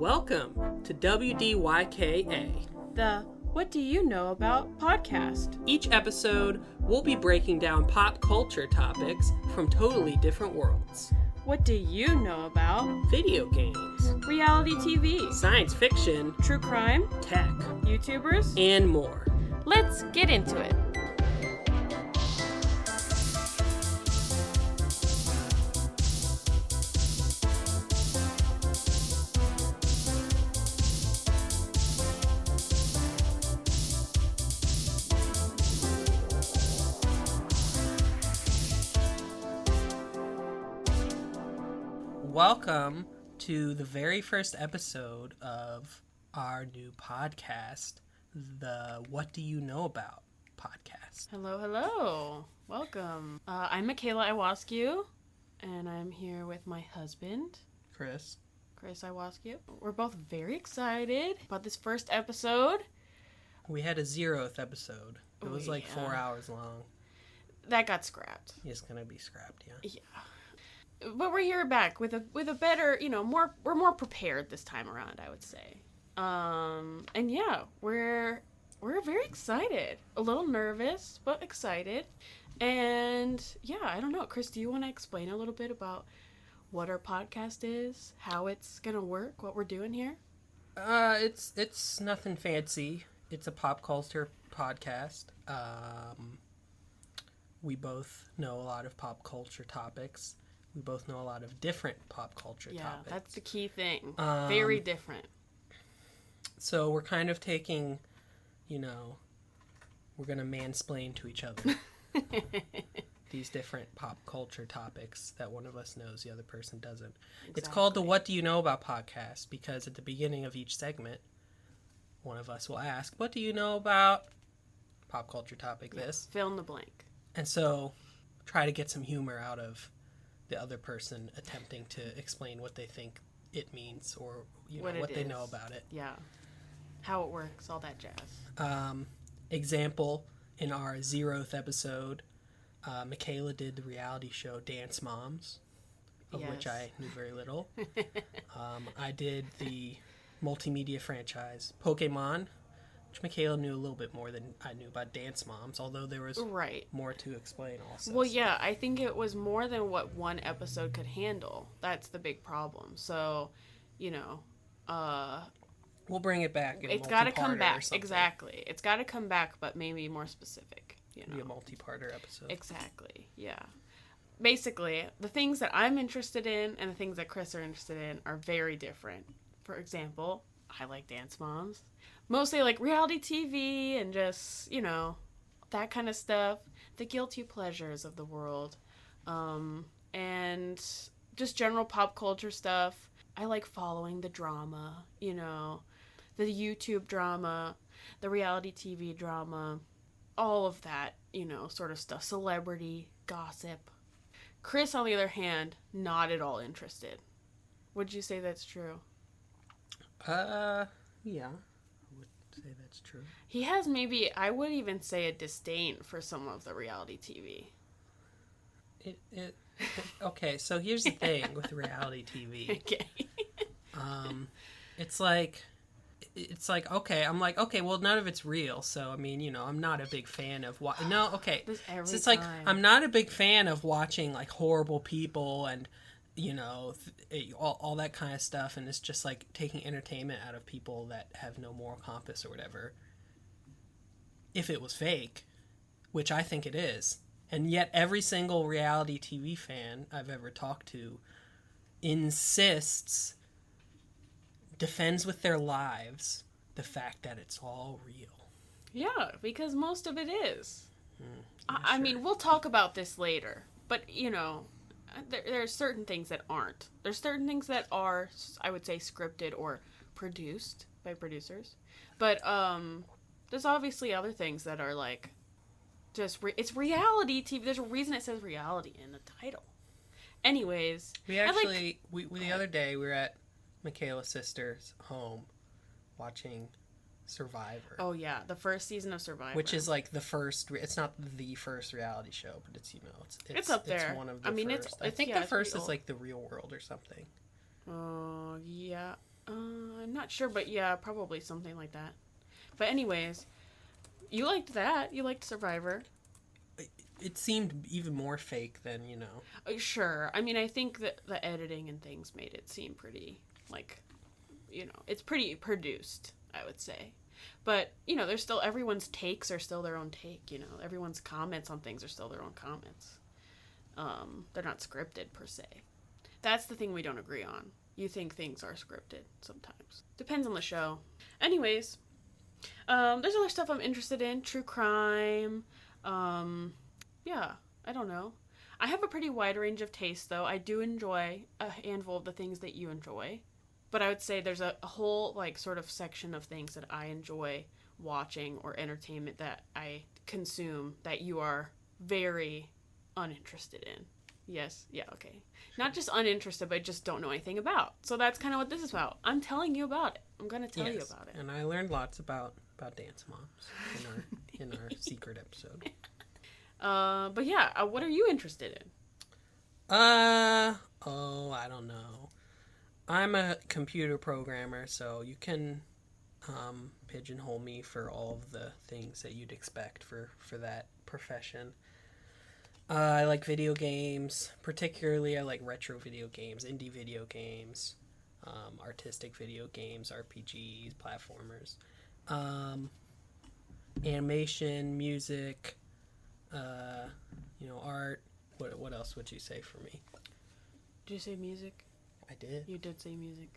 Welcome to WDYKA, the What Do You Know About podcast. Each episode, we'll be breaking down pop culture topics from totally different worlds. What do you know about Video games, reality TV, science fiction, true crime, tech, YouTubers, and more. Let's get into it. Welcome to the very first episode of our new podcast, the What Do You Know About podcast. Hello. Welcome. I'm Mikaela Iwascu, and I'm here with my husband, Chris Iwascu. We're both very excited about this first episode. We had a 0th episode. It was 4 hours long. That got scrapped. It's gonna be scrapped, yeah. Yeah. But we're here back with a better, we're more prepared this time around, I would say. And yeah, we're very excited. A little nervous, but excited. And yeah, I don't know. Chris, do you want to explain a little bit about what our podcast is, how it's going to work, what we're doing here? It's nothing fancy. It's a pop culture podcast. We both know a lot of pop culture topics. We both know a lot of different pop culture topics. Yeah, that's the key thing. Very different. So we're kind of taking, we're going to mansplain to each other these different pop culture topics that one of us knows, the other person doesn't. Exactly. It's called the What Do You Know About podcast because at the beginning of each segment, one of us will ask, what do you know about pop culture topic this? Fill in the blank. And so try to get some humor out of the other person attempting to explain what they think it means or what they know about it. Yeah. How it works, all that jazz. Example, in our 0th episode, Mikaela did the reality show Dance Moms, of which I knew very little. I did the multimedia franchise Pokemon, which Mikaela knew a little bit more than I knew about Dance Moms, although there was more to explain also. Well, yeah, I think it was more than what one episode could handle. That's the big problem. So, we'll bring it back in it's got to come back. Exactly. It's got to come back, but maybe more specific, Be a multi-parter episode. Exactly, yeah. Basically, the things that I'm interested in and the things that Chris are interested in are very different. For example, I like Dance Moms. Mostly like reality TV and just, that kind of stuff. The guilty pleasures of the world. And just general pop culture stuff. I like following the drama, the YouTube drama, the reality TV drama, all of that, sort of stuff. Celebrity, gossip. Chris, on the other hand, not at all interested. Would you say that's true? Yeah. Say that's true. He has maybe, I would even say, a disdain for some of the reality TV. Okay, so here's the thing with reality TV. Okay. It's like, okay, I'm like, okay, well, none of it's real, so, I'm not a big fan of so it's like, I'm not a big fan of watching, like, horrible people and, all that kind of stuff, and it's just like taking entertainment out of people that have no moral compass or whatever. If it was fake, which I think it is, and yet every single reality TV fan I've ever talked to defends with their lives the fact that it's all real. Yeah, because most of it is. I mean, we'll talk about this later, but, there are certain things that aren't. There's certain things that are, I would say, scripted or produced by producers. But there's obviously other things that are like just it's reality TV. There's a reason it says reality in the title. Anyways, we actually the other day we were at Mikaela's sister's home watching Survivor. Oh yeah, the first season of Survivor, which is like the first. It's not the first reality show, but it's it's up there. It's one of the first. I think the first is like The Real World or something. Oh yeah, I'm not sure, but yeah, probably something like that. But anyways, you liked that. You liked Survivor. It seemed even more fake than, you know. Sure. I mean, I think that the editing and things made it seem pretty, like, you know, it's pretty produced, I would say. But, you know, there's still, everyone's takes are still their own take, you know. Everyone's comments on things are still their own comments. They're not scripted, per se. That's the thing we don't agree on. You think things are scripted sometimes. Depends on the show. Anyways, there's other stuff I'm interested in. True crime. Yeah, I don't know. I have a pretty wide range of tastes, though. I do enjoy a handful of the things that you enjoy. But I would say there's a whole, like, sort of section of things that I enjoy watching or entertainment that I consume that you are very uninterested in. Yes, yeah, okay. Not just uninterested, but just don't know anything about. So that's kind of what this is about. I'm telling you about it. I'm going to tell you about it. And I learned lots about Dance Moms in our secret episode. But yeah, what are you interested in? I don't know. I'm a computer programmer, so you can pigeonhole me for all of the things that you'd expect for that profession. I like video games. Particularly, I like retro video games, indie video games, artistic video games, RPGs, platformers, animation, music, art. What else would you say for me? Did you say music? I did. You did say music.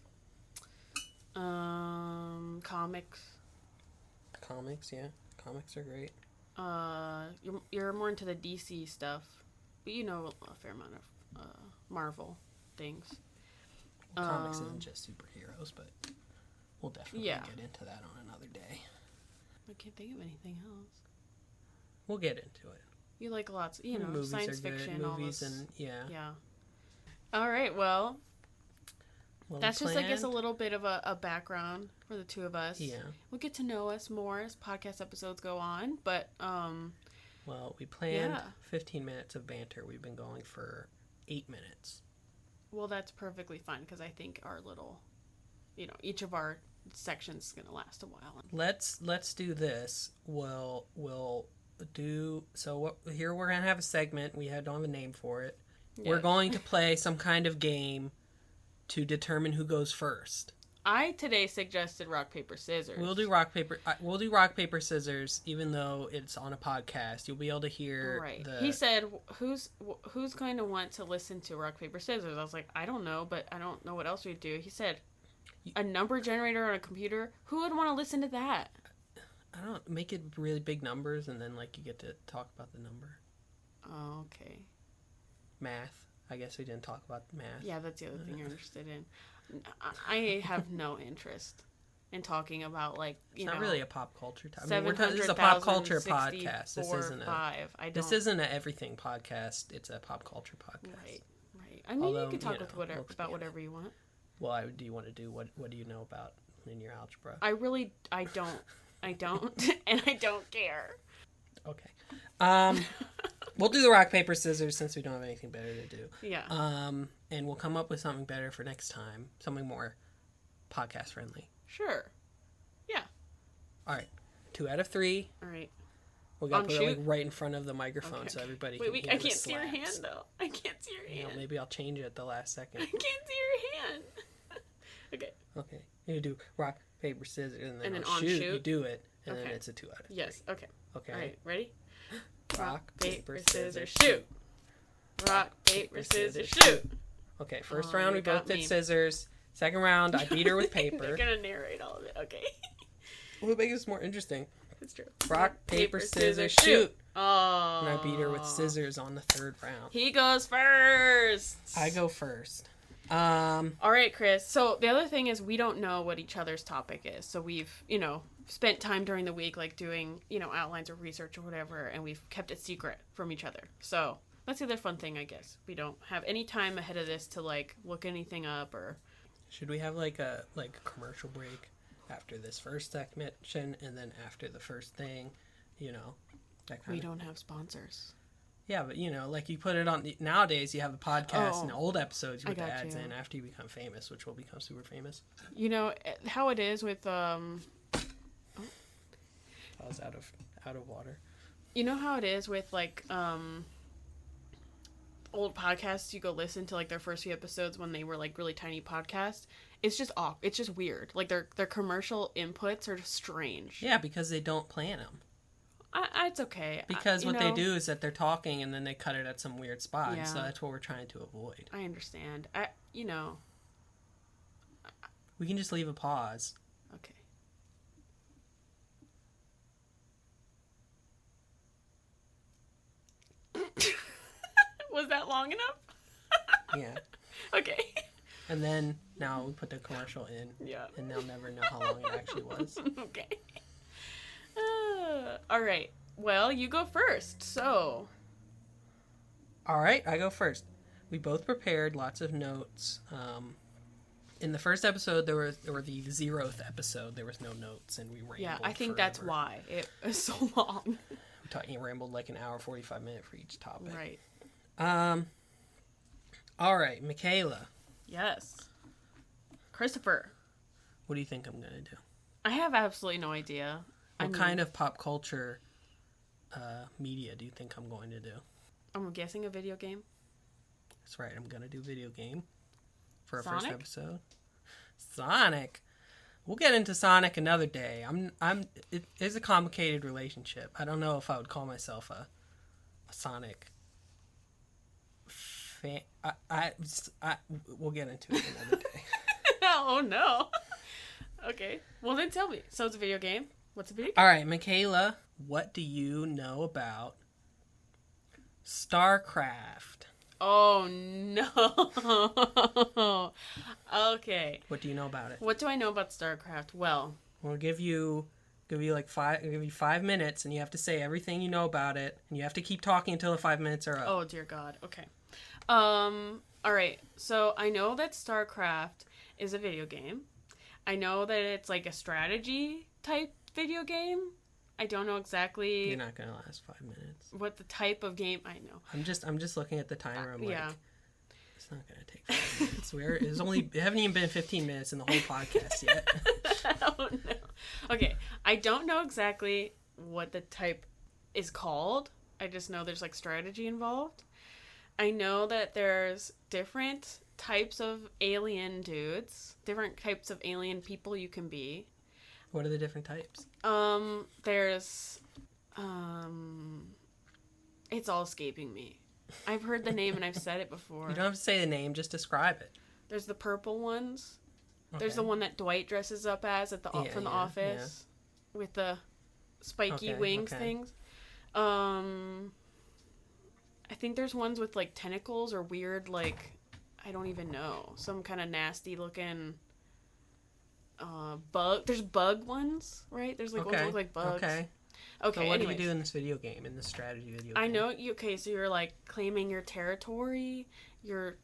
Comics. Comics, yeah. Comics are great. You're more into the DC stuff, but you know a fair amount of Marvel things. Comics isn't just superheroes, but we'll definitely get into that on another day. I can't think of anything else. We'll get into it. You like lots, movies science are fiction, good. all Movies this. And yeah. All right, well that's just, I guess, a little bit of a background for the two of us. Yeah. We'll get to know us more as podcast episodes go on, but well, we planned 15 minutes of banter. We've been going for 8 minutes. Well, that's perfectly fine because I think our little, each of our sections is going to last a while. Let's do this. We'll do so. Here we're gonna have a segment. We don't have a name for it. Yeah. We're going to play some kind of game to determine who goes first. I today suggested rock paper scissors. We'll do rock paper scissors, even though it's on a podcast. You'll be able to hear. Right. He said, "Who's going to want to listen to rock paper scissors?" I was like, "I don't know, but I don't know what else we'd do." He said, "A number generator on a computer. Who would want to listen to that?" I don't make it really big numbers, and then you get to talk about the number. Oh, okay. Math. I guess we didn't talk about math. Yeah, that's the other thing you're interested in. I have no interest in talking about It's not really a pop culture time. This is a pop culture podcast. This isn't a everything podcast. It's a pop culture podcast. Right. I mean, you can talk about whatever you want. Well, do you want to do what do you know about linear algebra? I don't, and I don't care. Okay. We'll do the rock, paper, scissors since we don't have anything better to do. Yeah. And we'll come up with something better for next time. Something more podcast friendly. Sure. Yeah. All right. 2 out of 3. All right. We got to put it right in front of the microphone so everybody can hear I can't see your hand, though. I can't see your hand. Maybe I'll change it at the last second. I can't see your hand. Okay. You do rock, paper, scissors, and then on shoot. You do it, and then it's a 2 out of 3. Yes. Okay. All right. Ready? Rock, paper, scissors, shoot. Rock, paper, scissors, shoot. Okay, first round we both did scissors. Second round, I beat her with paper. You're going to narrate all of it. Okay. Well, it makes this more interesting. It's true. Rock, paper, scissors, shoot. Oh. And I beat her with scissors on the 3rd round. He goes first. I go first. All right, Chris. So the other thing is we don't know what each other's topic is. So we've, spent time during the week doing, outlines or research or whatever, and we've kept it secret from each other. So that's the other fun thing, I guess. We don't have any time ahead of this to look anything up or. Should we have a commercial break after this first section and then after the first thing, that kind We don't have sponsors. Yeah, but like you put it on nowadays. You have a podcast and old episodes. You put the ads in after you become famous, which will become super famous. You know how it is with I was out of water. You know how it is with like old podcasts. You go listen to like their first few episodes when they were like really tiny podcasts. It's just It's just weird. Like their commercial inputs are just strange. Yeah, because they don't plan them. It's okay. Because what they do is that they're talking and then they cut it at some weird spot. Yeah. So that's what we're trying to avoid. I understand. We can just leave a pause. Okay. Was that long enough? Yeah. Okay. And then now we put the commercial in. Yeah. And they'll never know how long it actually was. Okay. All right. Well, you go first. So. All right, I go first. We both prepared lots of notes. In the first episode, there were the 0th episode. There was no notes, and we rambled. Yeah, I think forever. That's why it was so long. We rambled like an hour 45 minutes for each topic. Right. All right, Mikaela. Yes. Christopher. What do you think I'm gonna do? I have absolutely no idea. What kind of pop culture media do you think I'm going to do? I'm guessing a video game. That's right. I'm gonna do video game for our Sonic? first episode. Sonic. We'll get into Sonic another day. It's a complicated relationship. I don't know if I would call myself a Sonic fan. We'll get into it another day. Oh no. Okay. Well then tell me. So it's a video game. What's a video game? All right, Mikaela, what do you know about Starcraft? Oh no. Okay. What do you know about it? What do I know about Starcraft? Well, we'll give you 5 minutes, and you have to say everything you know about it, and you have to keep talking until the 5 minutes are up. Oh dear God. Okay. All right. So I know that Starcraft is a video game. I know that it's like a strategy type video game. I don't know exactly. You're not gonna last 5 minutes. What the type of game? I know. I'm just looking at the timer. I'm yeah. like, it's not gonna take 5 minutes. It haven't even been 15 minutes in the whole podcast yet. Oh no. Okay, I don't know exactly what the type is called. I just know there's like strategy involved. I know that there's different types of alien dudes, different types of alien people you can be. What are the different types? There's, it's all escaping me. I've heard the name and I've said it before. You don't have to say the name, just describe it. There's the purple ones. Okay. There's the one that Dwight dresses up as from the office with the spiky wings things. I think there's ones with like tentacles or weird like, I don't even know, some kind of nasty looking bug. There's bug ones, right? There's like ones that look like bugs. Okay. So what do you do in this video game, in this strategy video game? I know you. Okay, so you're like claiming your territory. You're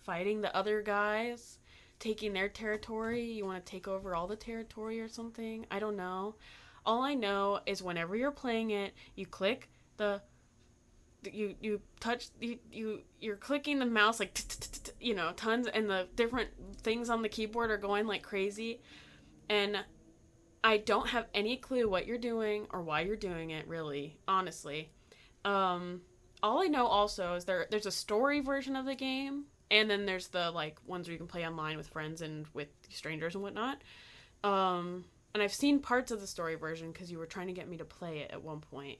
fighting the other guys, taking their territory. You want to take over all the territory or something. I don't know. All I know is whenever you're playing it, you click you're clicking the mouse like tons, and the different things on the keyboard are going like crazy, and I don't have any clue what you're doing or why you're doing it, really, honestly. All I know also is there's a story version of the game, and then there's the like ones where you can play online with friends and with strangers and whatnot. And I've seen parts of the story version because you were trying to get me to play it at one point.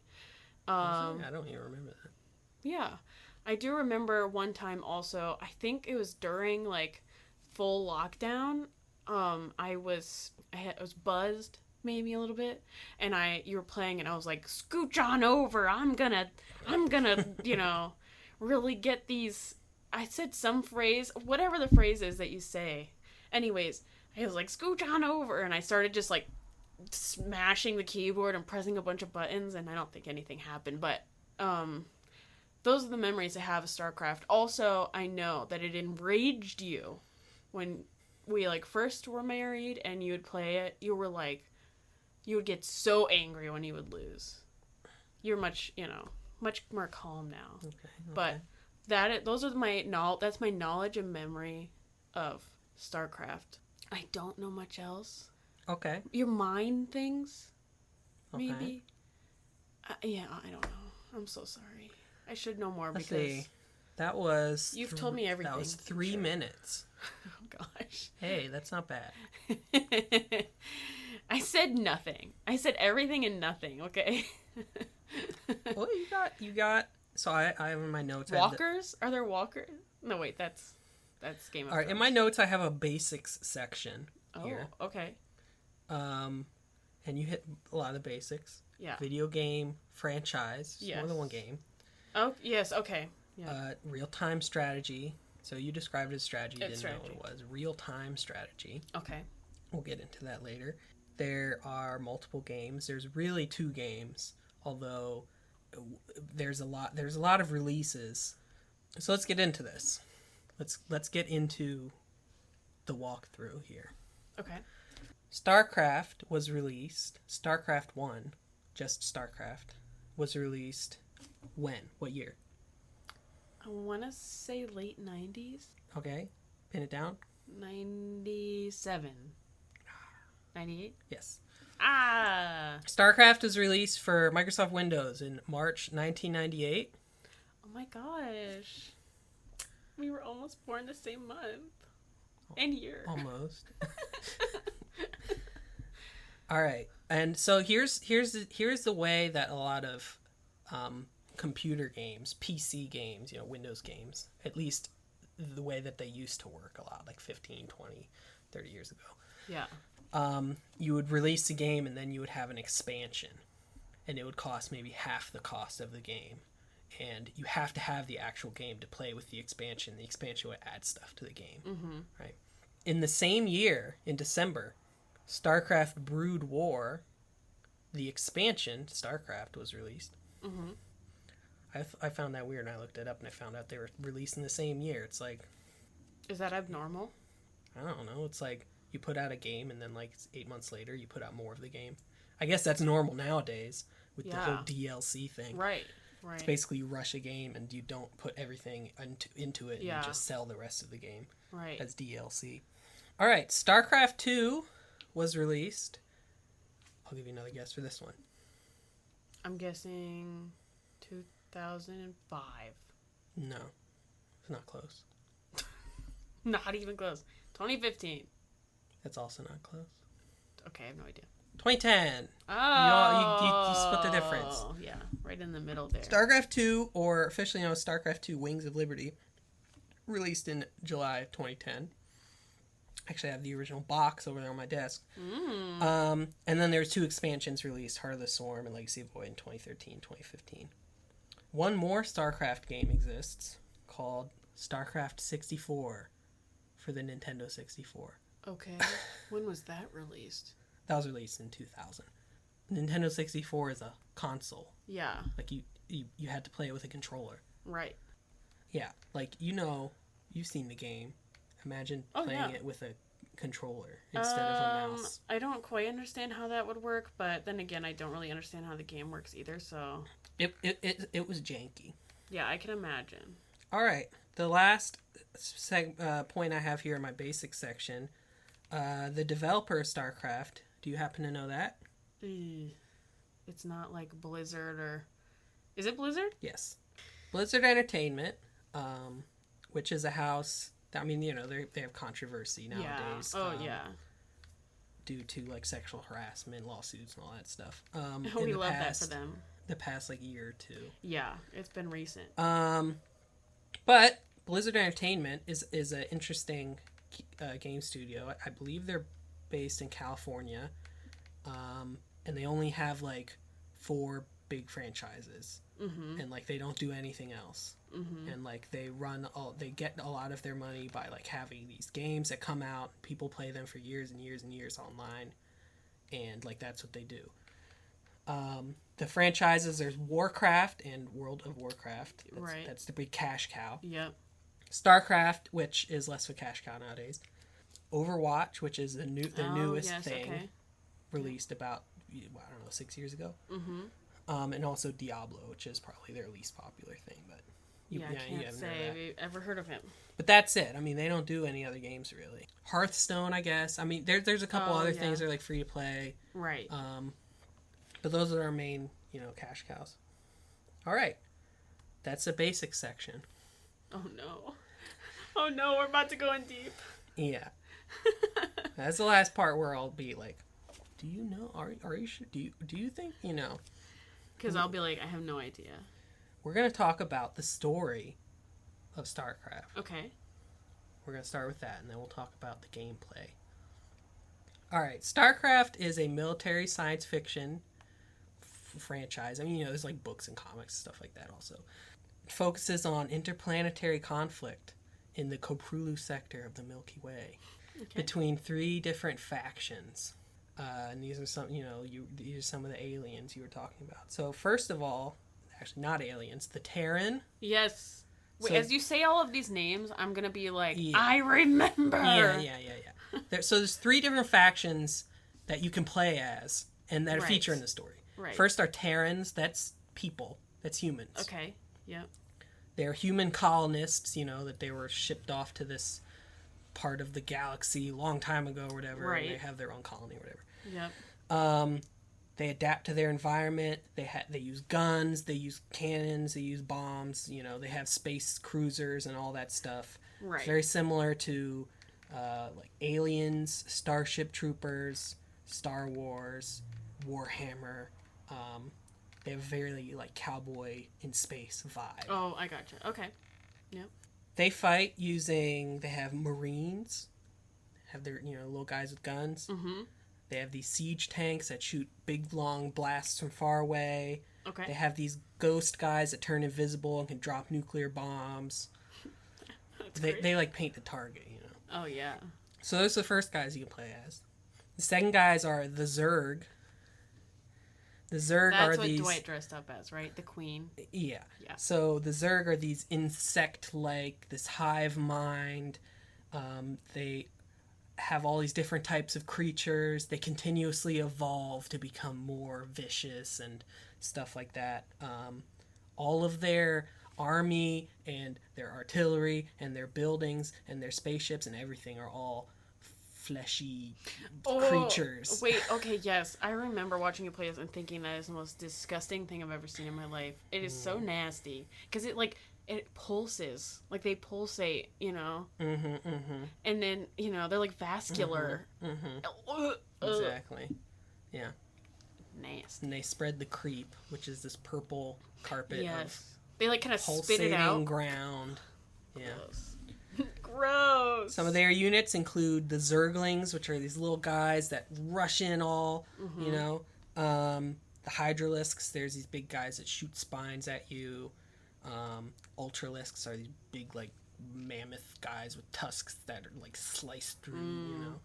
I don't even remember that. Yeah. I do remember one time also, I think it was during like full lockdown. I was buzzed maybe a little bit, and you were playing and I was like, scooch on over. I'm gonna, really get these. I said some phrase, whatever the phrase is that you say. Anyways, I was like, scooch on over, and I started just like smashing the keyboard and pressing a bunch of buttons, and I don't think anything happened, but those are the memories I have of StarCraft. Also, I know that it enraged you when we like first were married and you would play it. You would get so angry when you would lose. You're much, much more calm now. Okay. But those are that's my knowledge and memory of StarCraft. I don't know much else. Okay. Your mind things, maybe. Okay. Yeah, I don't know. I'm so sorry. I should know more Let's because see. That was... You've told me everything. That was 3 minutes. Oh, gosh. Hey, that's not bad. I said nothing. I said everything and nothing, okay? Well, you got... So I have in my notes... Walkers? Are there walkers? No, wait, that's Game of Thrones. All right, in my notes I have a basics section here. Oh, okay. And you hit a lot of the basics. Yeah. Video game, franchise, Yes. more than one game. Oh, yes, okay. Yeah. Real-time strategy. So you described it as strategy. It's Didn't strategy. know what it was. Real-time strategy. Okay. We'll get into that later. There are multiple games. There's really 2 games, although there's a lot of releases. So let's get into this. Let's get into the walkthrough here. Okay. StarCraft was released. StarCraft 1, just StarCraft, was released when? What year? I want to say late 90s. Okay. Pin it down. 97. 98? Yes. Ah! StarCraft was released for Microsoft Windows in March 1998. Oh my gosh. We were almost born the same month. And year. Almost. All right. And so here's the way that a lot of computer games, PC games, Windows games, at least the way that they used to work a lot, like 15, 20, 30 years ago. Yeah. You would release the game and then you would have an expansion. And it would cost maybe half the cost of the game. And you have to have the actual game to play with the expansion. The expansion would add stuff to the game. Mm-hmm. Right. In the same year, in December, StarCraft Brood War, the expansion, StarCraft, was released. Mm-hmm. I found that weird, and I looked it up, and I found out they were released in the same year. It's like... Is that abnormal? I don't know. It's like you put out a game, and then like 8 months later, you put out more of the game. I guess that's normal nowadays with the whole DLC thing. Right. It's basically you rush a game, and you don't put everything into it, and you just sell the rest of the game as DLC. All right, StarCraft 2 was released. I'll give you another guess for this one. I'm guessing 2005. No, it's not close. Not even close. 2015. That's also not close. Okay, I have no idea. 2010. Oh. You split the difference. Yeah, right in the middle there. StarCraft 2, or officially known as StarCraft 2 Wings of Liberty, released in July of 2010. Actually, I have the original box over there on my desk. And then there's 2 expansions released, Heart of the Swarm and Legacy of Void in 2013, 2015. One more StarCraft game exists called StarCraft 64 for the Nintendo 64. Okay. When was that released? That was released in 2000. Nintendo 64 is a console. Yeah. Like you had to play it with a controller. Right. Yeah. Like, you've seen the game. Imagine playing it with a controller instead of a mouse. I don't quite understand how that would work, but then again, I don't really understand how the game works either, so... It was janky. Yeah, I can imagine. All right. The last point I have here in my basic section, the developer of StarCraft, do you happen to know that? It's not like Blizzard or... Is it Blizzard? Yes. Blizzard Entertainment, which is a house... I mean, they have controversy nowadays. Yeah. Oh, yeah. Due to, like, sexual harassment, lawsuits, and all that stuff. We love that for them. The past, like, year or two. Yeah, it's been recent. But Blizzard Entertainment is an interesting game studio. I believe they're based in California. And they only have, like, 4 big franchises. Mm-hmm. And, like, they don't do anything else. Mm-hmm. And, like, they get a lot of their money by, like, having these games that come out. People play them for years and years and years online. And, like, that's what they do. The franchises, there's Warcraft and World of Warcraft. That's the big cash cow. Yep. StarCraft, which is less of a cash cow nowadays. Overwatch, which is the newest thing. Okay. Released about, 6 years ago. Mm-hmm. And also Diablo, which is probably their least popular thing, but I can't say I've ever heard of him. But that's it. I mean, they don't do any other games really. Hearthstone, I guess. I mean, there's a couple other things that are like free to play. Right. But those are our main, cash cows. All right, that's the basic section. Oh no! Oh no! We're about to go in deep. Yeah. That's the last part where I'll be like, do you know? Are you sure? Do you think you know? Because I'll be like, I have no idea. We're gonna talk about the story of Starcraft. Okay. We're gonna start with that, and then we'll talk about the gameplay. All right, Starcraft is a military science fiction franchise. I mean, there's like books and comics and stuff like that. Also, it focuses on interplanetary conflict in the Koprulu sector of the Milky Way. Between 3 different factions. And these are some, these are some of the aliens you were talking about. So first of all, actually not aliens, the Terran. Yes. Wait, as you say all of these names, I'm going to be like, yeah. I remember. Yeah. So there's 3 different factions that you can play as and that feature in the story. Right. First are Terrans, that's people, that's humans. Okay, yep. They're human colonists, that they were shipped off to this part of the galaxy a long time ago or whatever, right. And they have their own colony or whatever. Yep. They adapt to their environment. They use guns, they use cannons, they use bombs. They have space cruisers and all that stuff. Right. It's very similar to like Aliens, Starship Troopers, Star Wars, Warhammer. They have a very like cowboy in space vibe. Oh, I gotcha. Okay. Yep. They fight using. They have Marines. Have their little guys with guns. Mm-hmm. They have these siege tanks that shoot big, long blasts from far away. Okay. They have these ghost guys that turn invisible and can drop nuclear bombs. They like paint the target, Oh, yeah. So those are the first guys you can play as. The second guys are the Zerg. The Zerg That's are what these... Dwight dressed up as, right? The queen. Yeah. So the Zerg are these insect-like, this hive mind. They have all these different types of creatures. They continuously evolve to become more vicious and stuff like that. All of their army and their artillery and their buildings and their spaceships and everything are all fleshy creatures. Wait, okay, yes. I remember watching you play this and thinking that is the most disgusting thing I've ever seen in my life. It is so nasty. Because it pulses. Like, they pulsate, And then, they're, like, vascular. Exactly. Yeah. Nasty. And they spread the creep, which is this purple carpet of they, like, kind of spit it out. ground. Yeah. Gross. Some of their units include the Zerglings, which are these little guys that rush in all, the Hydralisks, there's these big guys that shoot spines at you. Ultralisks are these big, like, mammoth guys with tusks that are, like, sliced through,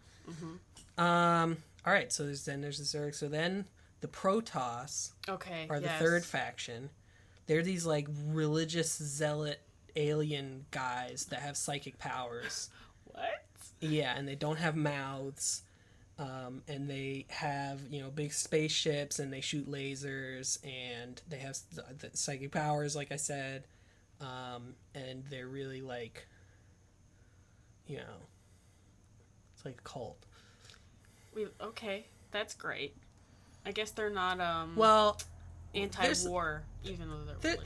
Alright, so there's the Zerg. So then the Protoss are the third faction. They're these, like, religious zealot alien guys that have psychic powers. What? Yeah, and they don't have mouths. And they have, big spaceships, and they shoot lasers, and they have the psychic powers, like I said. And they're really, like, it's like a cult. Okay, that's great. I guess they're not, anti-war, even though they're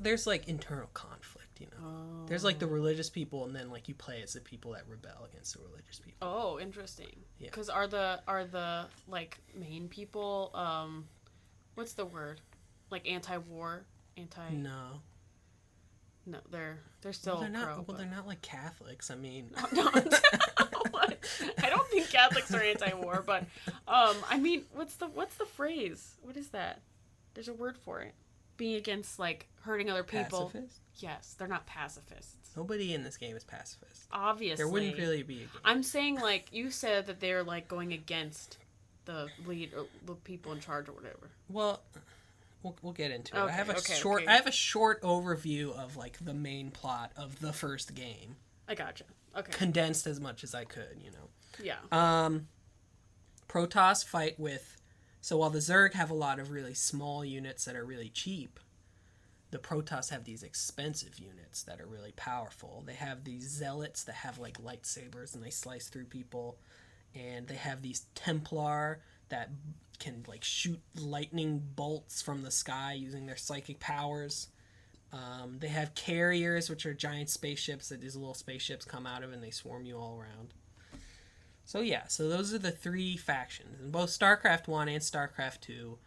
there's like internal conflict, Oh. There's like the religious people, and then like you play as the people that rebel against the religious people. Oh, interesting. Yeah. Because are the like main people what's the word? Like anti-war, No, they're still they're not. pro. Well, they're not like Catholics. I mean, no. I don't think Catholics are anti-war, but I mean, what's the phrase? What is that? There's a word for it. Being against, like, hurting other people. Pacifist? Yes, they're not pacifists. Nobody in this game is pacifist. Obviously. There wouldn't really be a game. I'm saying, like, you said that they're, like, going against the lead or the people in charge or whatever. Well, we'll get into it. Okay, I have a short overview of, like, the main plot of the first game. I gotcha. Okay. Condensed as much as I could, Yeah. Protoss fight with So while the Zerg have a lot of really small units that are really cheap, the Protoss have these expensive units that are really powerful. They have these Zealots that have like lightsabers and they slice through people. And they have these Templar that can like shoot lightning bolts from the sky using their psychic powers. They have carriers, which are giant spaceships that these little spaceships come out of and they swarm you all around. So yeah, so those are the three factions. In both StarCraft 1 and StarCraft 2,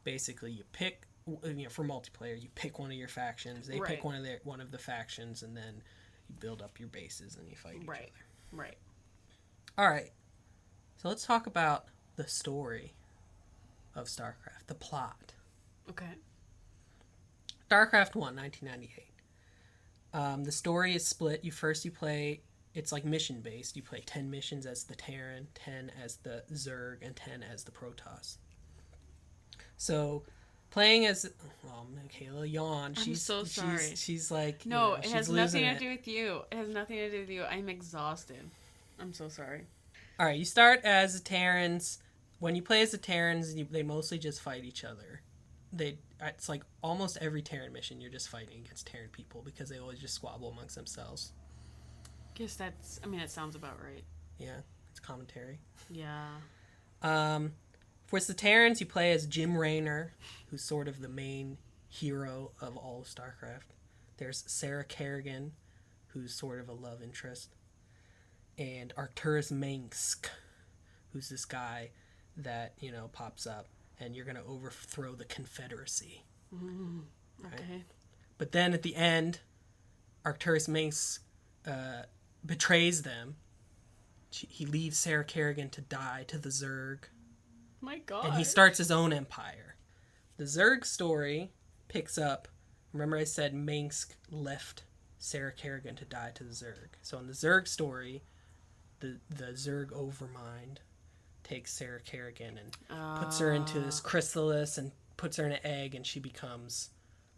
basically you pick, for multiplayer, you pick one of your factions, they pick one of the factions, and then you build up your bases and you fight each other. Right. Alright, so let's talk about the story of StarCraft, the plot. Okay. StarCraft 1, 1998. The story is split. You play, it's like mission based. You play 10 missions as the Terran, 10 as the Zerg, and 10 as the Protoss. So, playing as, Mikaela yawned. I'm so sorry. She's like, no, it has nothing to do with you. It has nothing to do with you. I'm exhausted. I'm so sorry. Alright, you start as the Terrans. When you play as the Terrans, they mostly just fight each other. It's like almost every Terran mission you're just fighting against Terran people because they always just squabble amongst themselves. Guess it sounds about right. Yeah, it's commentary. Yeah. For the Terrans, you play as Jim Raynor, who's sort of the main hero of all of StarCraft. There's Sarah Kerrigan, who's sort of a love interest. And Arcturus Mengsk, who's this guy that, pops up. And you're going to overthrow the Confederacy. Okay. Right? But then at the end, Arcturus Mengsk betrays them. He leaves Sarah Kerrigan to die to the Zerg. My God. And he starts his own empire. The Zerg story picks up. Remember I said Mengsk left Sarah Kerrigan to die to the Zerg. So in the Zerg story, the Zerg Overmind takes Sarah Kerrigan and puts her into this chrysalis and puts her in an egg, and she becomes.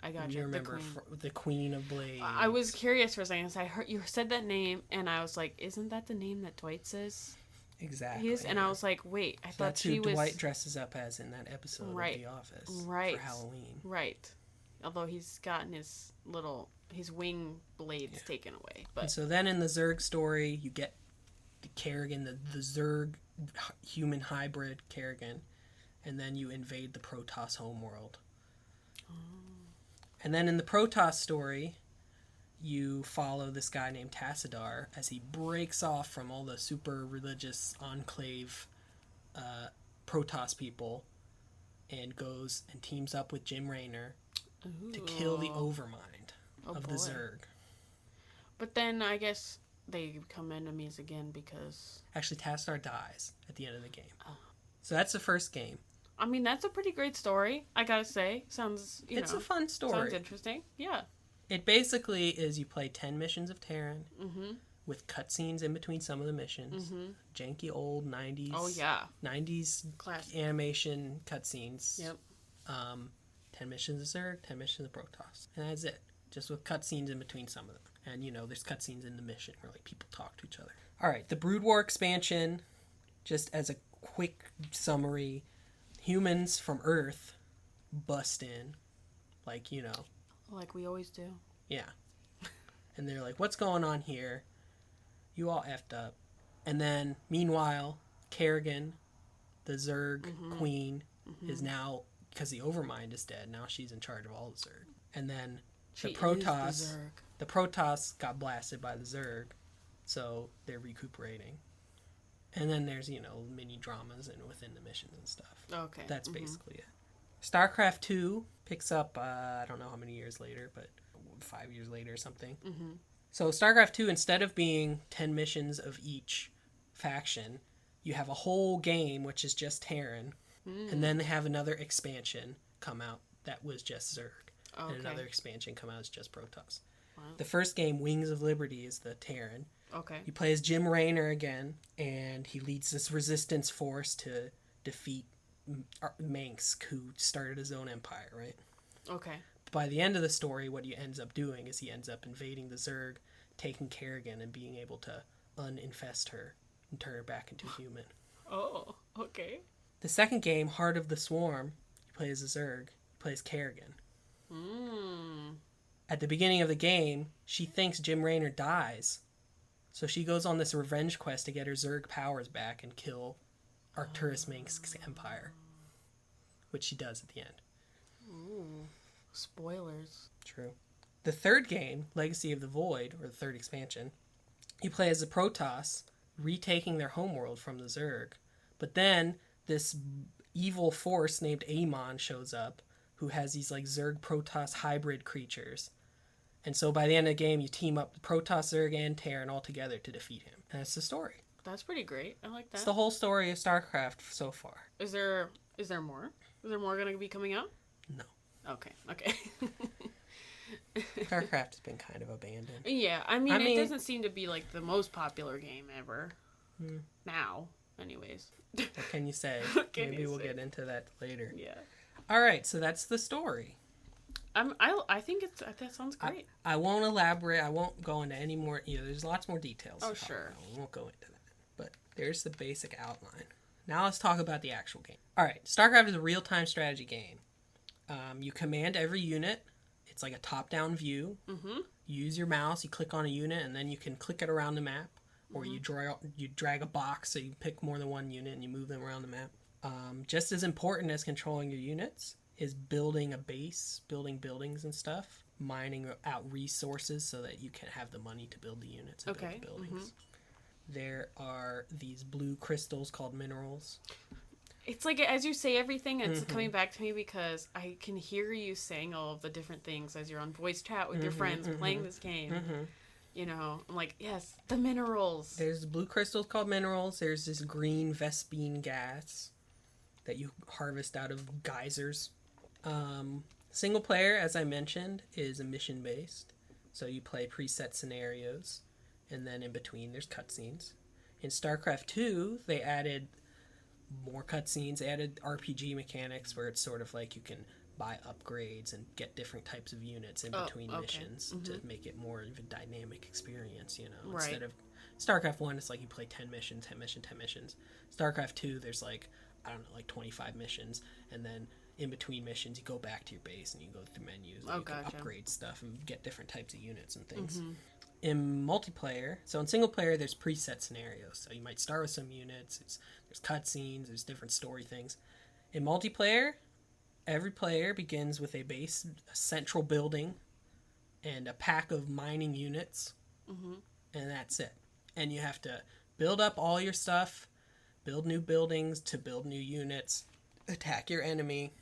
I got you. Remember the Queen of Blades. I was curious for a second. So I heard you said that name, and I was like, "Isn't that the name that Dwight says?" Exactly. And I was like, "Wait, I thought that's she who was." Dwight dresses up as in that episode of The Office for Halloween. Right. Although he's gotten his wing blades taken away, but and so then in the Zerg story, you get the Kerrigan, the Zerg human hybrid Kerrigan, and then you invade the Protoss homeworld. And then in the Protoss story, you follow this guy named Tassadar as he breaks off from all the super religious enclave Protoss people and goes and teams up with Jim Raynor to kill the Overmind of the Zerg. But then I guess they become enemies again because... Actually, Tassadar dies at the end of the game. Oh. So that's the first game. I mean, that's a pretty great story, I gotta say. Sounds, It's a fun story. Sounds interesting, yeah. It basically is you play 10 missions of Terran with cutscenes in between some of the missions. Janky old 90s. Oh, yeah. 90s classic animation cutscenes. Yep. 10 missions of Zerg, 10 missions of Protoss. And that's it. Just with cutscenes in between some of them. And, there's cutscenes in the mission where, people talk to each other. All right, the Brood War expansion, just as a quick summary, humans from Earth bust in, like we always do. Yeah. And they're like, what's going on here? You all effed up. And then, meanwhile, Kerrigan, the Zerg queen, is now, because the Overmind is dead, now she's in charge of all the Zerg. And then the Protoss got blasted by the Zerg, so they're recuperating. And then there's, mini dramas within the missions and stuff. Okay. That's basically it. StarCraft 2 picks up, I don't know how many years later, but 5 years later or something. So StarCraft 2, instead of being 10 missions of each faction, you have a whole game which is just Terran. And then they have another expansion come out that was just Zerg. Okay. And another expansion come out as just Protoss. Wow. The first game, Wings of Liberty, is the Terran. Okay. He plays Jim Raynor again, and he leads this resistance force to defeat Mengsk, who started his own empire, right? Okay. By the end of the story, what he ends up doing is he ends up invading the Zerg, taking Kerrigan, and being able to uninfest her and turn her back into human. Oh, okay. The second game, Heart of the Swarm, you play as a Zerg. You play as Kerrigan. At the beginning of the game, she thinks Jim Raynor dies. So she goes on this revenge quest to get her Zerg powers back and kill Arcturus Minsk's empire. Which she does at the end. Ooh. Spoilers. True. The third game, Legacy of the Void, or the third expansion, you play as the Protoss, retaking their homeworld from the Zerg. But then this evil force named Amon shows up, who has these like Zerg Protoss hybrid creatures. And so by the end of the game, you team up the Protoss, Zerg, and Terran all together to defeat him. And that's the story. That's pretty great. I like that. It's the whole story of StarCraft so far. Is there more? Is there more going to be coming out? No. Okay. StarCraft has been kind of abandoned. Yeah, I mean, it doesn't seem to be like the most popular game ever. Now, anyways. What can you say? Maybe we'll get into that later. Yeah. All right, so that's the story. I think that sounds great. I won't elaborate. I won't go into any more. There's lots more details. Oh, sure. We won't go into that. But there's the basic outline. Now let's talk about the actual game. All right, StarCraft is a real-time strategy game. You command every unit. It's like a top-down view. You use your mouse. You click on a unit, and then you can click it around the map. Or you drag a box so you pick more than one unit and you move them around the map. Just as important as controlling your units is building a base, building buildings and stuff, mining out resources so that you can have the money to build the units and build the buildings. There are these blue crystals called minerals. It's like, as you say everything, it's coming back to me because I can hear you saying all of the different things as you're on voice chat with your friends playing this game. You know, I'm like, yes, the minerals. There's blue crystals called minerals. There's this green Vespene gas that you harvest out of geysers. Single player, as I mentioned, is a mission based. So you play preset scenarios, and then in between there's cutscenes. In StarCraft 2, they added more cutscenes. They added RPG mechanics where it's sort of like you can buy upgrades and get different types of units in between missions to make it more of a dynamic experience, Right. Instead of StarCraft 1, it's like you play 10 missions. StarCraft 2, there's like 25 missions, and then in between missions you go back to your base and you go through menus and you can upgrade stuff and get different types of units and things. In multiplayer, so in single player there's preset scenarios, so you might start with some units, there's cutscenes, there's different story things. In multiplayer, every player begins with a base, a central building, and a pack of mining units, and that's it. And you have to build up all your stuff, build new buildings to build new units, attack your enemy.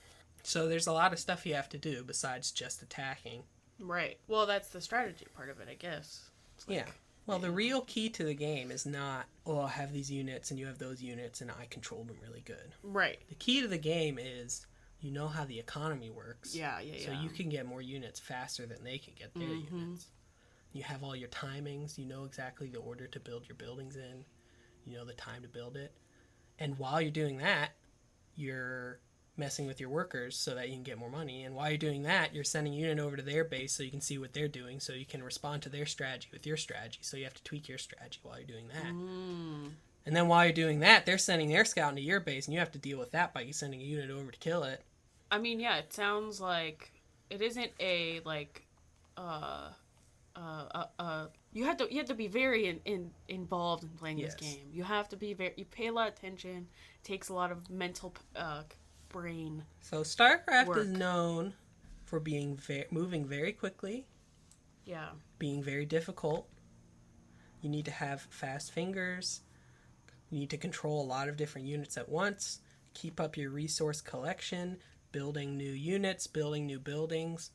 So there's a lot of stuff you have to do besides just attacking. Right. Well, that's the strategy part of it, I guess. Yeah. Well, the real key to the game is not, I have these units and you have those units and I control them really good. Right. The key to the game is you know how the economy works. Yeah. So you can get more units faster than they can get their units. You have all your timings. You know exactly the order to build your buildings in. You know the time to build it. And while you're doing that, you're messing with your workers so that you can get more money. And while you're doing that, you're sending a unit over to their base so you can see what they're doing, so you can respond to their strategy with your strategy. So you have to tweak your strategy while you're doing that. And then while you're doing that, they're sending their scout into your base, and you have to deal with that by sending a unit over to kill it. I mean, yeah, it sounds like it isn't a you have to be very involved in playing this game. You have to be you pay a lot of attention. It takes a lot of mental brain. So StarCraft is known for being moving very quickly. Yeah. Being very difficult. You need to have fast fingers. You need to control a lot of different units at once. Keep up your resource collection, building new units, building new buildings.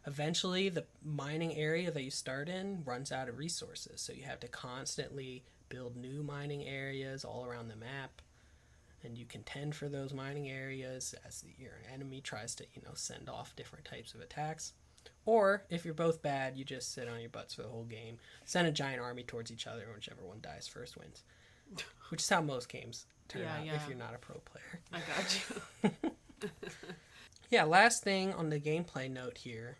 Eventually, the mining area that you start in runs out of resources, so you have to constantly build new mining areas all around the map, and you contend for those mining areas as your enemy tries to, send off different types of attacks. Or, if you're both bad, you just sit on your butts for the whole game, send a giant army towards each other, and whichever one dies first wins. Which is how most games turn out if you're not a pro player. I got you. Yeah, last thing on the gameplay note here.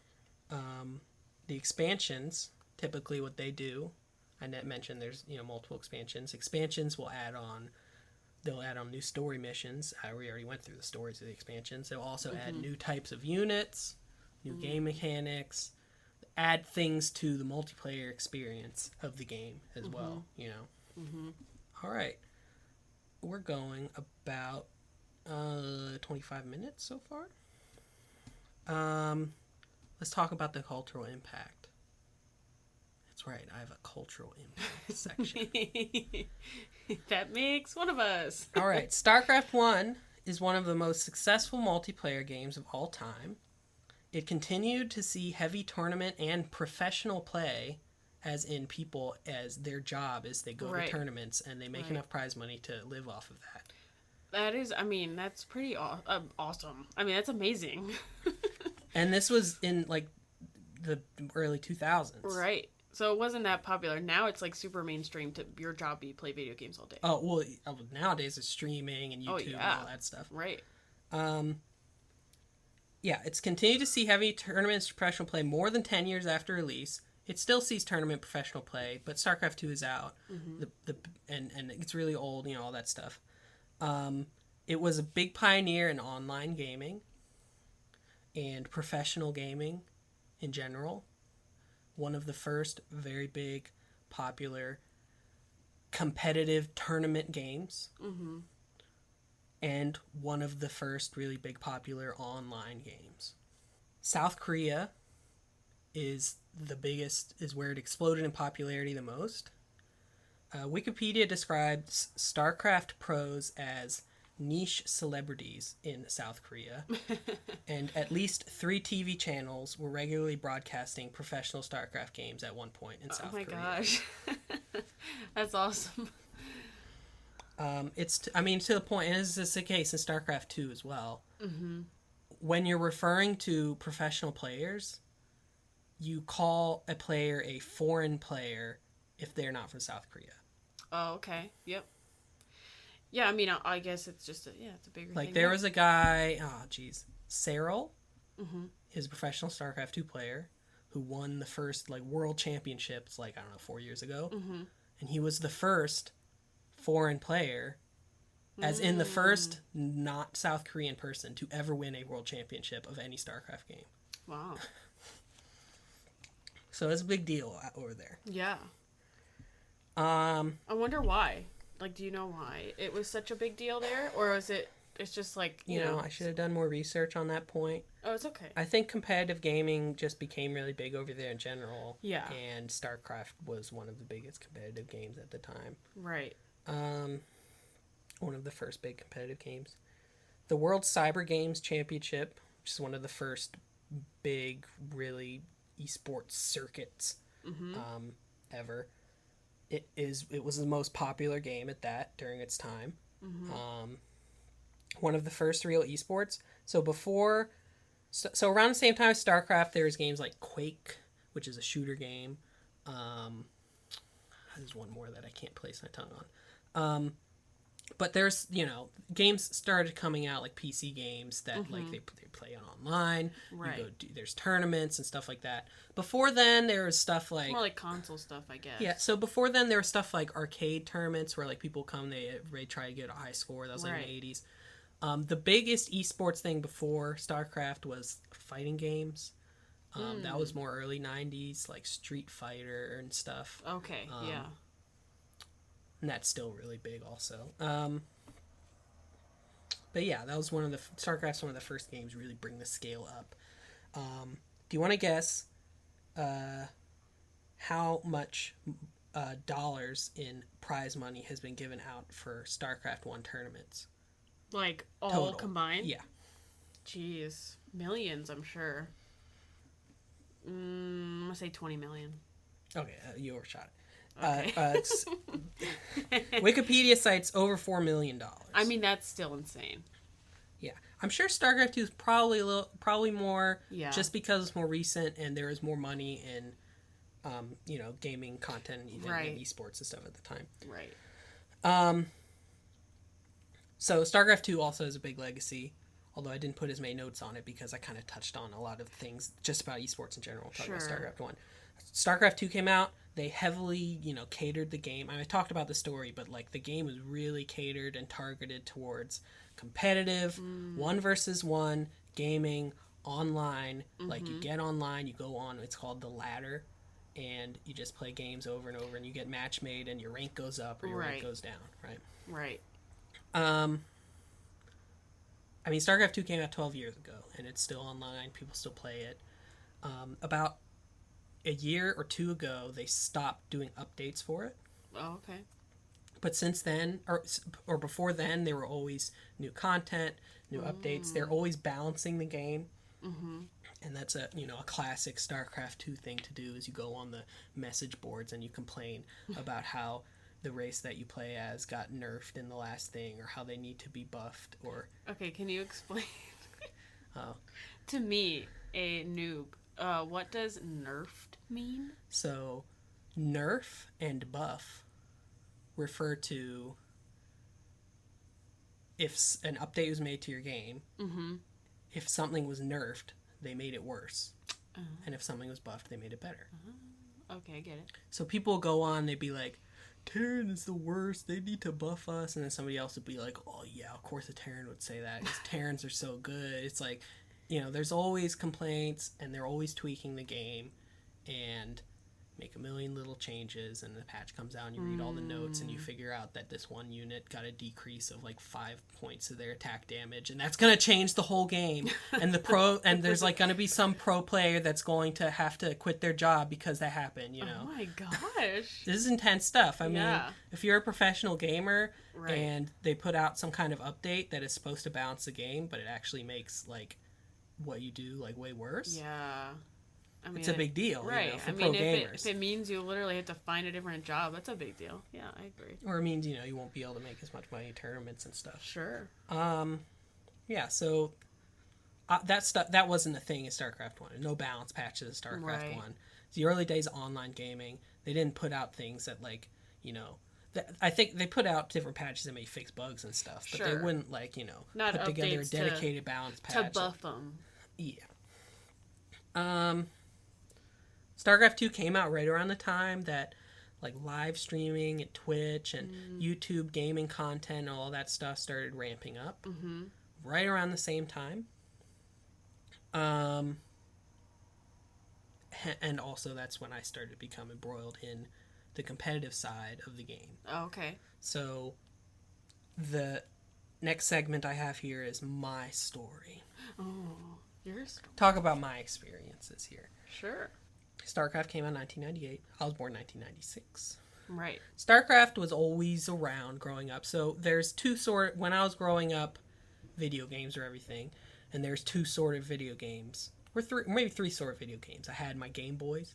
The expansions, typically what they do, I mentioned there's multiple expansions. Expansions will add on they'll add on new story missions. We already went through the stories of the expansions. They'll also add new types of units, new game mechanics, add things to the multiplayer experience of the game as well, you know. All right. We're going about 25 minutes so far. Let's talk about the cultural impact. That's right, I have a cultural impact section. That makes one of us. All right, StarCraft 1 is one of the most successful multiplayer games of all time. It continued to see heavy tournament and professional play, as in people, as their job is they go to tournaments and they make enough prize money to live off of that. That is, I mean, that's pretty awesome. I mean, that's amazing. And this was in, like, the early 2000s. Right. So it wasn't that popular. Now it's, like, super mainstream to your job be play video games all day. Oh, well, nowadays it's streaming and YouTube and all that stuff. Right. Yeah, it's continued to see heavy tournaments professional play more than 10 years after release. It still sees tournament professional play, but StarCraft 2 is out. And it's really old, you know, all that stuff. It was a big pioneer in online gaming and professional gaming in general. One of the first very big, popular, competitive tournament games. And one of the first really big, popular online games. South Korea is the biggest, is where it exploded in popularity the most. Wikipedia describes StarCraft pros as niche celebrities in South Korea, and at least 3 TV channels were regularly broadcasting professional StarCraft games at one point in South Korea. Oh my gosh. That's awesome. It's, I mean, to the point, and this is the case in StarCraft 2 as well. When you're referring to professional players, you call a player a foreign player if they're not from South Korea. Oh, okay. Yep. Yeah, I mean, I guess it's just it's a bigger thing. Like, there was a guy, Cyril, is a professional StarCraft 2 player who won the first, like, world championships, like, I don't know, 4 years ago. And he was the first foreign player, as in the first not South Korean person to ever win a world championship of any StarCraft game. Wow. So it's a big deal over there. Yeah. I wonder why. Like, do you know why it was such a big deal there? Or is it's just like, you know... I should have done more research on that point. Oh, it's okay. I think competitive gaming just became really big over there in general. Yeah. And StarCraft was one of the biggest competitive games at the time. Right. One of the first big competitive games. The World Cyber Games Championship, which is one of the first big, really esports circuits ever. It was the most popular game at that during its time. One of the first real esports. So around the same time as StarCraft, there's games like Quake, which is a shooter game. There's one more that I can't place my tongue on. But there's, games started coming out, like PC games that like they play online. Right. There's tournaments and stuff like that. Before then, there was stuff like... It's more like console stuff, I guess. Yeah, so before then, there was stuff like arcade tournaments where like people come, they try to get a high score. That was like in the 80s. The biggest esports thing before StarCraft was fighting games. That was more early 90s, like Street Fighter and stuff. Okay, yeah. And that's still really big also. But yeah, that was StarCraft's one of the first games to really bring the scale up. Do you want to guess how much dollars in prize money has been given out for StarCraft 1 tournaments? Like all Total. Combined? Yeah. Jeez. Millions, I'm sure. I'm going to say 20 million. Okay, you overshot it. Okay. Wikipedia cites over $4 million. I mean, that's still insane. Yeah, I'm sure StarCraft 2 is probably more, just because it's more recent and there is more money in, gaming content and even in esports and stuff at the time. Right. So StarCraft 2 also has a big legacy, although I didn't put as many notes on it because I kind of touched on a lot of things just about esports in general. Talking about StarCraft 1. StarCraft 2 came out. they heavily, catered the game. I talked about the story, but like the game was really catered and targeted towards competitive, 1 versus 1 gaming online. Like you get online, you go on, it's called the ladder, and you just play games over and over, and you get match made, and your rank goes up or your rank goes down, right? Right. I mean, Starcraft 2 came out 12 years ago, and it's still online. People still play it. About a year or 2 ago, they stopped doing updates for it. Oh, okay. But since then, or before then, there were always new content, new updates. They're always balancing the game. And that's a classic Starcraft 2 thing to do, is you go on the message boards and you complain about how the race that you play as got nerfed in the last thing, or how they need to be buffed, or... Okay, can you explain Oh. to me, a noob, what does nerfed mean? So, nerf and buff refer to if an update was made to your game, if something was nerfed, they made it worse. And if something was buffed, they made it better. Okay, I get it. So people go on, they'd be like, Terran is the worst, they need to buff us. And then somebody else would be like, oh yeah, of course a Terran would say that, because Terrans are so good. It's like, there's always complaints, and they're always tweaking the game, and make a million little changes, and the patch comes out, and you read all the notes, and you figure out that this one unit got a decrease of like 5 points of their attack damage, and that's gonna change the whole game. And and there's like gonna be some pro player that's going to have to quit their job because that happened. Oh my gosh, this is intense stuff. I mean, if you're a professional gamer and they put out some kind of update that is supposed to balance the game, but it actually makes like what you do like way worse. Yeah. I mean, it's a big deal, right? For pro gamers. If it means you literally have to find a different job, that's a big deal. Yeah, I agree. Or it means you won't be able to make as much money in tournaments and stuff. Sure. Yeah. So that wasn't a thing in StarCraft 1. No balance patches in StarCraft 1. The early days of online gaming, they didn't put out things that like I think they put out different patches that may fix bugs and stuff, but they wouldn't like not put together a dedicated balance patch to buff them. Yeah. StarCraft 2 came out right around the time that like live streaming and Twitch and YouTube gaming content and all that stuff started ramping up. Right around the same time. And also that's when I started to become embroiled in the competitive side of the game. Oh, okay. So the next segment I have here is my story. Oh, your story. Talk about my experiences here. Sure. StarCraft came out in 1998. I was born in 1996. Right. StarCraft was always around growing up. So there's when I was growing up, video games were everything. And there's 2 sort of video games. Or maybe 3 sort of video games. I had my Game Boys,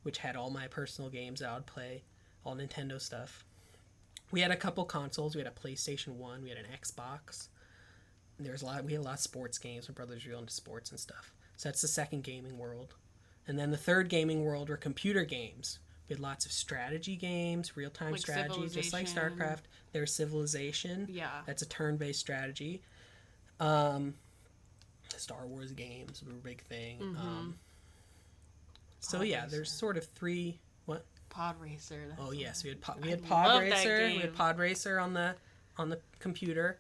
which had all my personal games that I would play, all Nintendo stuff. We had a couple consoles. We had a PlayStation 1. We had an Xbox. And we had a lot of sports games. My brother's real into sports and stuff. So that's the second gaming world. And then the third gaming world were computer games. We had lots of strategy games, real-time like strategy, just like StarCraft. There's Civilization. Yeah. That's a turn-based strategy. Star Wars games were a big thing. So yeah, there's sort of 3... What? Pod Racer. Oh yes, we had Pod Racer. We had Pod Racer on the computer.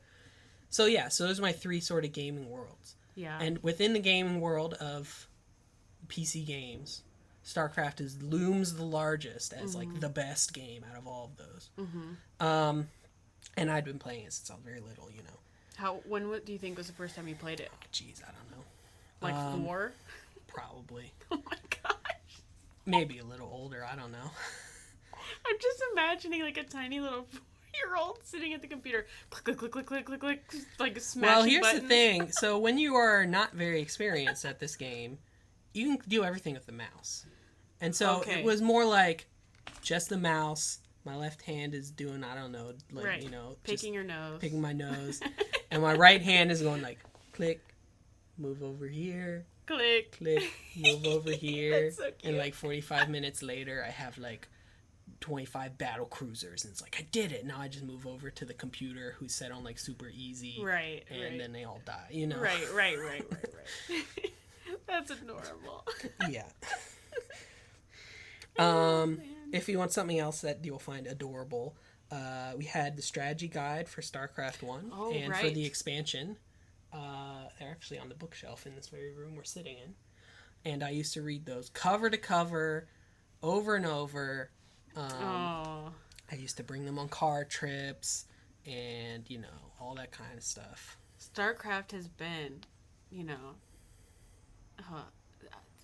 So yeah, so those are my 3 sort of gaming worlds. Yeah. And within the gaming world of PC games, StarCraft looms the largest as like the best game out of all of those. And I'd been playing it since I was very little, When do you think was the first time you played it? Jeez, I don't know. Like 4? Probably. Oh my gosh. Maybe a little older, I don't know. I'm just imagining like a tiny little 4-year-old sitting at the computer, click, click, click, click, click, click, like smashing Well, here's buttons. the thing. So when you are not very experienced at this game, you can do everything with the mouse. And so it was more like just the mouse. My left hand is doing, I don't know, like, picking your nose. Picking my nose. And my right hand is going like, click, move over here. Click. Click, move over here. That's so cute. And like 45 minutes later, I have like 25 battle cruisers. And it's like, I did it. Now I just move over to the computer who's set on like super easy. Right, and then they all die, Right. That's adorable. Yeah. Man. if you want something else that you'll find adorable, we had the strategy guide for Starcraft 1 and for the expansion. They're actually on the bookshelf in this very room we're sitting in. And I used to read those cover to cover, over and over. I used to bring them on car trips and, all that kind of stuff. Starcraft has been,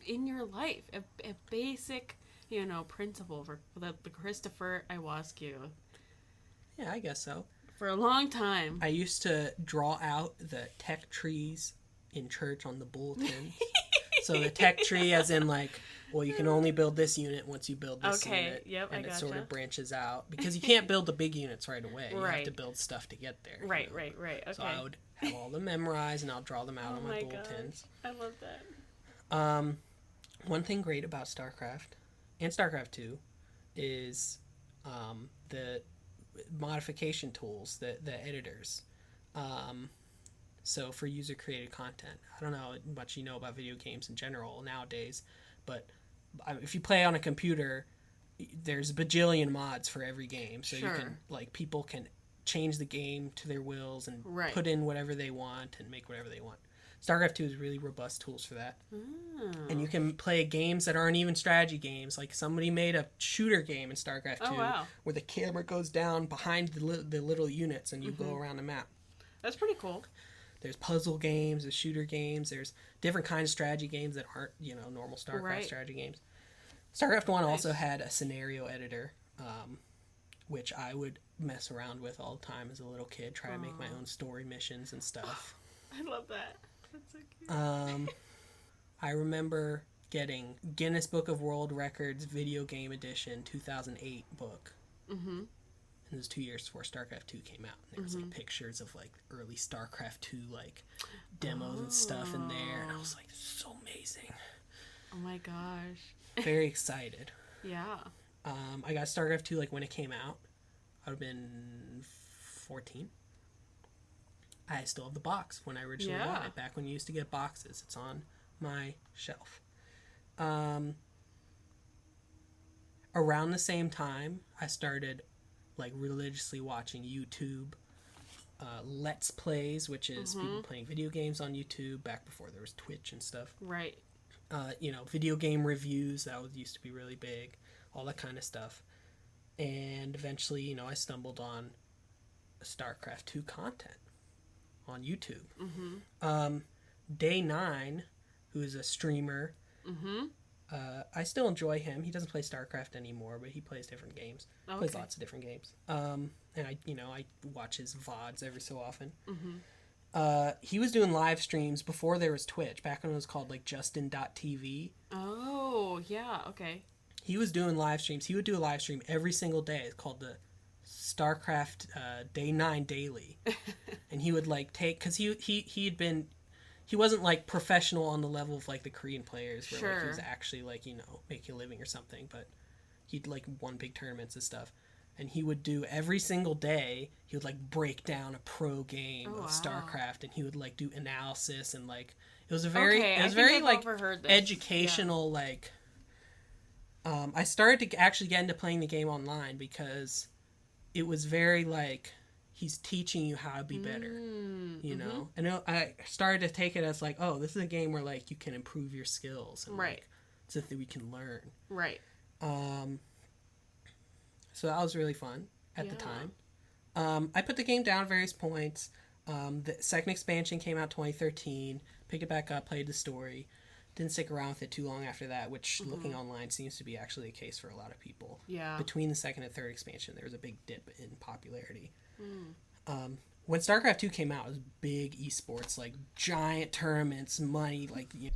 in your life, a basic, principle for the Christopher Iwascu. Yeah, I guess so. For a long time. I used to draw out the tech trees in church on the bulletin. So the tech tree as in you can only build this unit once you build this unit. Yep, and I gotcha. It sort of branches out. Because you can't build the big units right away. You have to build stuff to get there. Right. Okay. So I would have all them memorized and I'll draw them out on my bulletins. Gosh. I love that. One thing great about StarCraft and StarCraft 2 is the modification tools, the editors. So for user-created content, I don't know how much you know about video games in general nowadays, but if you play on a computer, there's a bajillion mods for every game. So you can people can change the game to their wills and put in whatever they want and make whatever they want. StarCraft 2 is really robust tools for that. And you can play games that aren't even strategy games. Like somebody made a shooter game in StarCraft 2 where the camera goes down behind the little units and you go around the map. That's pretty cool. There's puzzle games, there's shooter games, there's different kinds of strategy games that aren't, normal StarCraft strategy games. StarCraft 1 also had a scenario editor, which I would mess around with all the time as a little kid, try to make my own story missions and stuff. I love that. That's so cute. I remember getting Guinness Book of World Records Video Game Edition 2008 book. Mm-hmm. And it was 2 years before StarCraft 2 came out. And there was pictures of early StarCraft 2 demos and stuff in there. And I was like, this is so amazing. Oh my gosh. Very excited. Yeah. I got StarCraft 2 when it came out. I would have been 14. I still have the box when I originally got it. Back when you used to get boxes. It's on my shelf. Around the same time, I started religiously watching YouTube Let's Plays, which is people playing video games on YouTube back before there was Twitch and stuff. Right. Video game reviews, that used to be really big, all that kind of stuff. And eventually, I stumbled on StarCraft 2 content on YouTube. Day 9, who is a streamer, I still enjoy him. He doesn't play StarCraft anymore, but he plays different games. Okay. Plays lots of different games. And I watch his VODs every so often. He was doing live streams before there was Twitch, back when it was called Justin.tv. Oh, yeah, okay. He was doing live streams. He would do a live stream every single day. It's called the StarCraft Day 9 Daily. And he would take, because he wasn't professional on the level of the Korean players where he was actually making a living or something, but he'd won big tournaments and stuff. And he would do every single day, he would break down a pro game of StarCraft, and he would do analysis and it was a very educational I started to actually get into playing the game online because it was very he's teaching you how to be better, you know? And I started to take it as this is a game where you can improve your skills and it's a thing we can learn. Right. So that was really fun at the time. I put the game down at various points. The second expansion came out 2013. Picked it back up, played the story. Didn't stick around with it too long after that, which looking online seems to be actually the case for a lot of people. Yeah. Between the second and third expansion, there was a big dip in popularity. When StarCraft 2 came out, it was big esports, giant tournaments, money,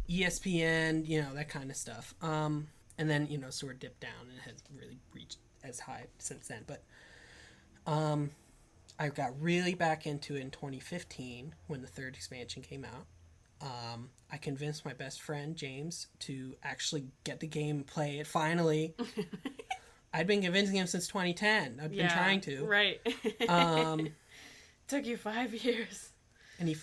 ESPN, that kind of stuff. And then, sort of dipped down and it has really reached as high since then. But I got really back into it in 2015 when the third expansion came out. I convinced my best friend, James, to actually get the game and play it finally. I'd been convincing him since 2010. I'd been trying to. Right. Took you 5 years. And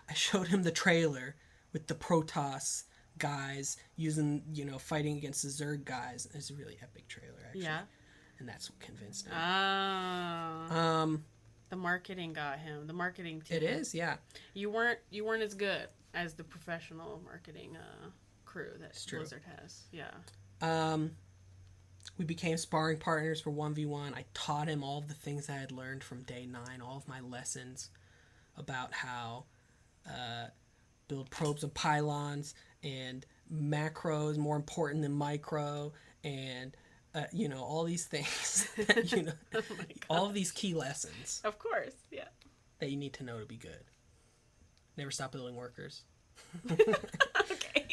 I showed him the trailer with the Protoss guys using, fighting against the Zerg guys. It's a really epic trailer, actually. Yeah. And that's what convinced me. The marketing got him. The marketing team. It is, yeah. You weren't as good as the professional marketing crew that Blizzard has. Yeah. We became sparring partners for 1v1. I taught him all of the things I had learned from day 9, all of my lessons about how build probes and pylons, and macro is more important than micro, and all these things. Oh all of these key lessons. Of course, yeah. That you need to know to be good. Never stop building workers. Okay.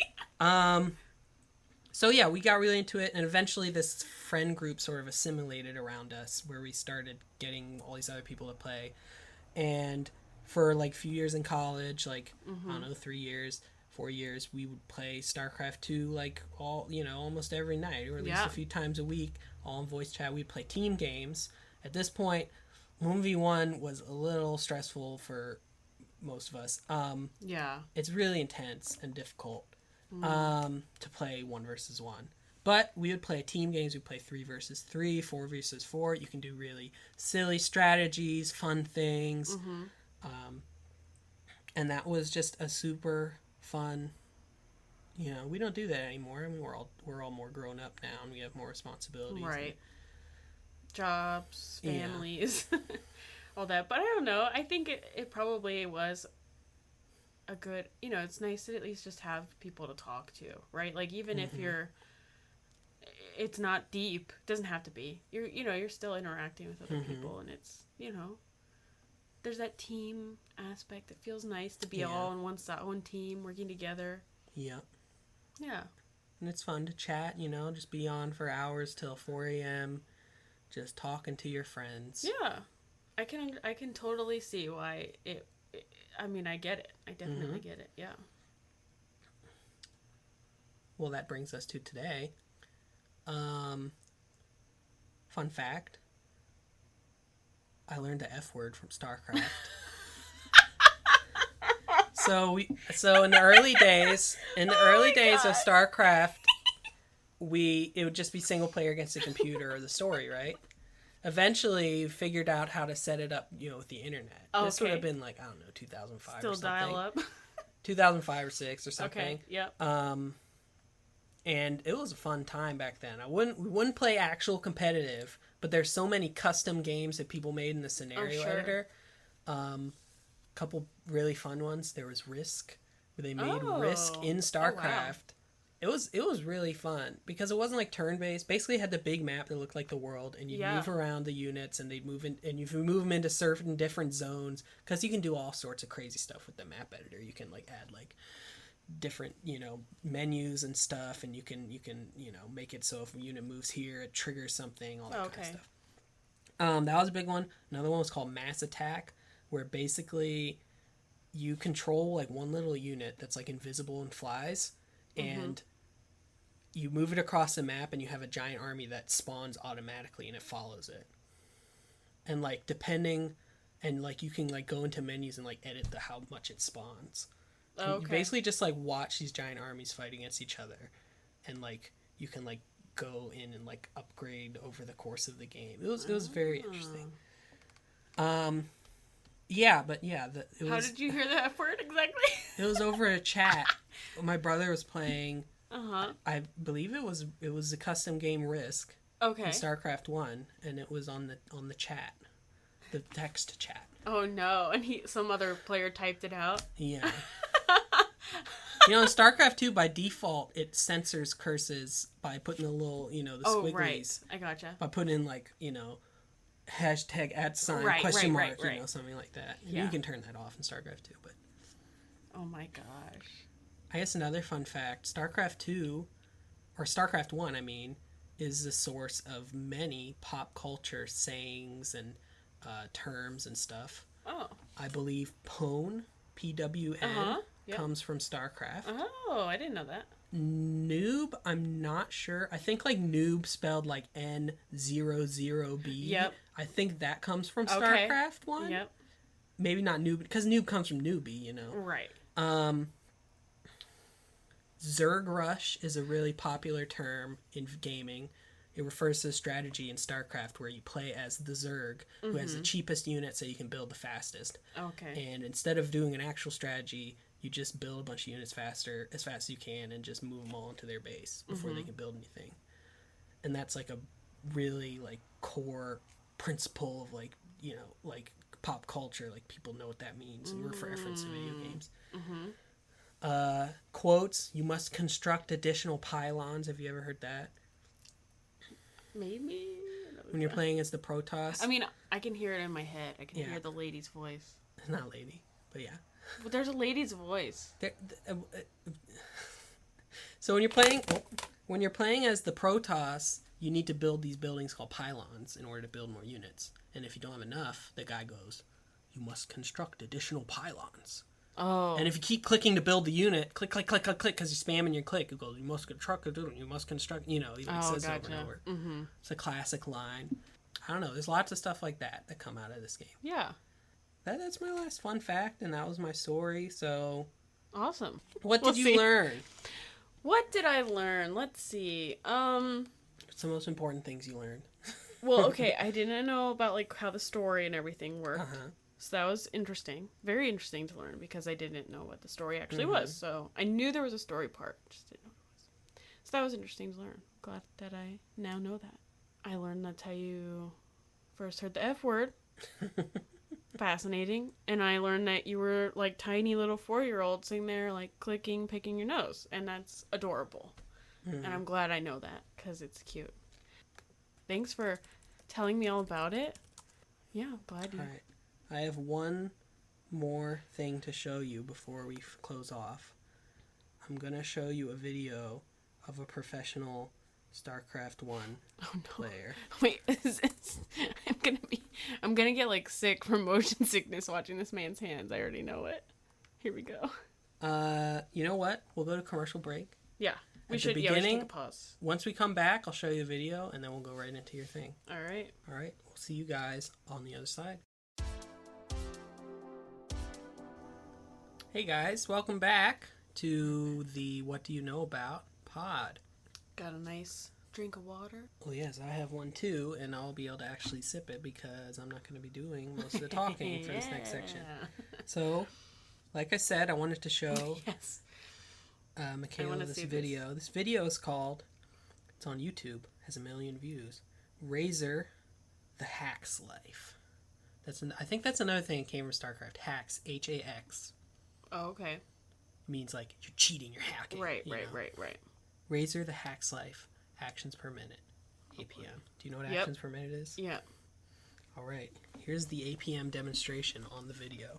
So yeah, we got really into it, and eventually this friend group sort of assimilated around us, where we started getting all these other people to play. And for like a few years in college, like I don't know, 3 years, 4 years, we would play Starcraft 2 like almost every night, or at least a few times a week, all in voice chat. We'd play team games. At this point, 1v1 was a little stressful for most of us. It's really intense and difficult to play 1 versus 1. But we would play team games. We'd play 3 versus 3, 4 versus 4. You can do really silly strategies, fun things. And that was just a super fun, we don't do that anymore. I mean, we're all more grown up now, and we have more responsibilities. Right. Jobs, families, all that. But I don't know. I think it probably was a good, it's nice to at least just have people to talk to, right? Like, even if it's not deep, it doesn't have to be. You're still interacting with other people, and it's, there's that team aspect. It feels nice to be all on one team, working together. Yeah. Yeah. And it's fun to chat, just be on for hours till 4 a.m., just talking to your friends. Yeah. I can totally see why I mean, I get it. I definitely get it. Yeah. Well, that brings us to today. Fun fact. I learned the F word from Starcraft. So in the early days, of Starcraft, it would just be single player against the computer or the story, right? Eventually, figured out how to set it up, with the internet. Okay. This would have been like, I don't know, 2005 or something. Still dial up. 2005 or 6 or something. Okay. Yep. And it was a fun time back then. We wouldn't play actual competitive, but there's so many custom games that people made in the scenario editor. Couple really fun ones. There was Risk, where they made Risk in Starcraft. Oh, wow. It was really fun because it wasn't like turn-based. Basically, it had the big map that looked like the world, and you move around the units, and they'd move in, and you move them into certain different zones, because you can do all sorts of crazy stuff with the map editor. You can like add like different menus and stuff, and you can make it so if a unit moves here, it triggers something, all that kind of stuff. That was a big one. Another one was called Mass Attack, where basically you control like one little unit that's like invisible and flies, and you move it across the map, and you have a giant army that spawns automatically, and it follows it. And like depending, and like you can like go into menus and like edit how much it spawns. You basically just like watch these giant armies fight against each other, and like you can like go in and like upgrade over the course of the game. It was very interesting. Yeah, but yeah, how did you hear the F word exactly? It was over a chat. My brother was playing. I believe it was a custom game Risk. Okay. In StarCraft 1, and it was on the chat, the text chat. Oh no! And some other player typed it out. Yeah. In StarCraft 2, by default, it censors curses by putting a little, the squigglies. Oh, right. I gotcha. By putting in, like, hashtag @ question mark, something like that. Yeah. You can turn that off in StarCraft 2, but... Oh my gosh. I guess another fun fact, StarCraft 2, or StarCraft 1, I mean, is the source of many pop culture sayings and terms and stuff. Oh. I believe Pwn, PWN, comes from StarCraft. Oh, I didn't know that. Noob, I'm not sure. I think like noob spelled like N00B. Yep. I think that comes from StarCraft 1. Yep. Maybe not noob, because noob comes from newbie, Right. Zerg Rush is a really popular term in gaming. It refers to a strategy in Starcraft where you play as the Zerg, who has the cheapest unit so you can build the fastest. Okay. And instead of doing an actual strategy, you just build a bunch of units faster, as fast as you can, and just move them all into their base before they can build anything. And that's like a really like core principle of like, you know, like pop culture. Like people know what that means and reference to video games. Quotes, you must construct additional pylons. Have you ever heard that? Maybe. When you're playing as the Protoss? I mean, I can hear it in my head. I can hear the lady's voice. Not a lady, but yeah. But there's a lady's voice. So when you're playing as the Protoss, you need to build these buildings called pylons in order to build more units. And if you don't have enough, the guy goes, you must construct additional pylons. Oh. And if you keep clicking to build the unit, click, click, click, click, click, because you're spamming your click, it goes, you must construct, you know, it says it over and over. Mm-hmm. It's a classic line. I don't know, there's lots of stuff like that come out of this game. Yeah. That's my last fun fact, and that was my story, so... Awesome. What did you learn? What did I learn? Let's see. What's the most important things you learned? Well, okay, I didn't know about, like, how the story and everything worked. Uh-huh. So that was interesting. Very interesting to learn, because I didn't know what the story actually was. So I knew there was a story part, just didn't know what it was. So that was interesting to learn. Glad that I now know that. I learned that's how you first heard the F word. Fascinating. And I learned that you were like tiny little 4-year-old sitting there like clicking, picking your nose. And that's adorable. And I'm glad I know that, because it's cute. Thanks for telling me all about it. Yeah, glad you... All right. I have one more thing to show you before we close off. I'm going to show you a video of a professional StarCraft 1 player. Wait, I'm gonna get like sick from motion sickness watching this man's hands. I already know it. Here we go. You know what? We'll go to commercial break. Yeah. We should take a pause. Once we come back, I'll show you a video and then we'll go right into your thing. All right. We'll see you guys on the other side. Hey guys, welcome back to the What Do You Know About pod. Got a nice drink of water? Well, yes, I have one too, and I'll be able to actually sip it because I'm not going to be doing most of the talking for this next section. So, like I said, I wanted to show Mikaela this video. This video is called, it's on YouTube, has 1 million views, Razor the Hack's Life. I think that's another thing that came from StarCraft. Hacks, H-A-X. Oh, okay. Means like you're cheating, you're hacking. Right. Razor the Hack's Life, actions per minute, APM. Do you know what actions per minute is? Yeah. All right. Here's the APM demonstration on the video.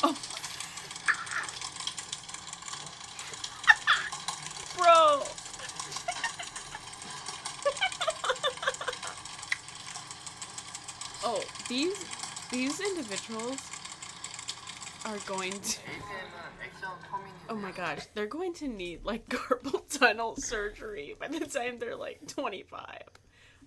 Oh. Bro. Oh, these individuals are going to... Oh my gosh, they're going to need, like, carpal tunnel surgery by the time they're, like, 25.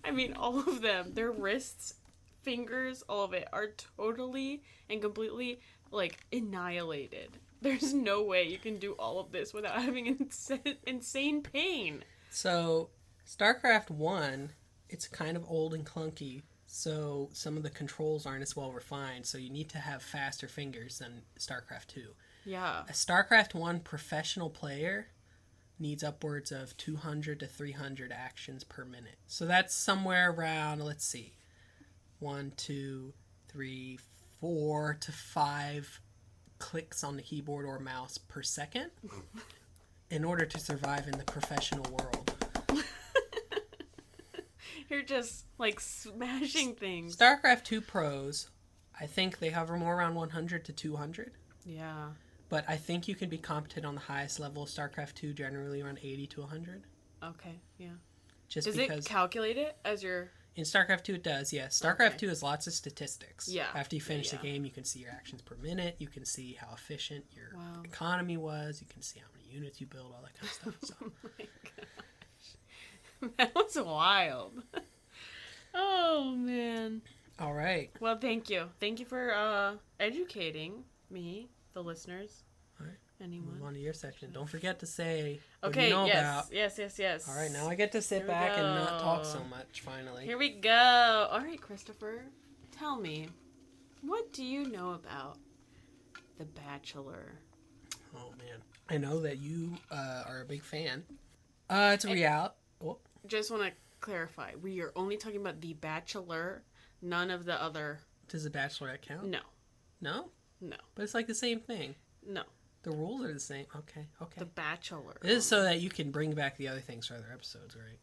I mean, all of them, their wrists, fingers, all of it are totally and completely, like, annihilated. There's no way you can do all of this without having insane pain. So, StarCraft 1, it's kind of old and clunky, so some of the controls aren't as well refined, so you need to have faster fingers than StarCraft 2. Yeah. A StarCraft 1 professional player needs upwards of 200 to 300 actions per minute. So that's somewhere around, let's see, 1, 2, 3, 4 to 5 clicks on the keyboard or mouse per second in order to survive in the professional world. You're just, like, smashing things. StarCraft 2 pros, I think they hover more around 100 to 200. Yeah. But I think you can be competent on the highest level of StarCraft 2, generally around 80 to 100. Okay, yeah. Does it calculate it as your... In StarCraft 2 it does, yes. StarCraft 2 has lots of statistics. Yeah. After you finish the game, you can see your actions per minute. You can see how efficient your Wow. economy was. You can see how many units you build, all that kind of stuff. So. Oh my gosh. That was wild. Oh, man. All right. Well, thank you. Thank you for educating Me? The listeners? All right. Anyone? Move on to your section. Don't forget to say what you know about. Yes. All right, now I get to sit back and not talk so much, finally. Here we go. All right, Christopher, tell me, what do you know about The Bachelor? Oh, man. I know that you are a big fan. It's a reality. Oh. Just want to clarify. We are only talking about The Bachelor, none of the other... Does The Bachelorette count? No. No? No. But it's like the same thing. No. The rules are the same. Okay. The Bachelor. This is so that you can bring back the other things for other episodes, right?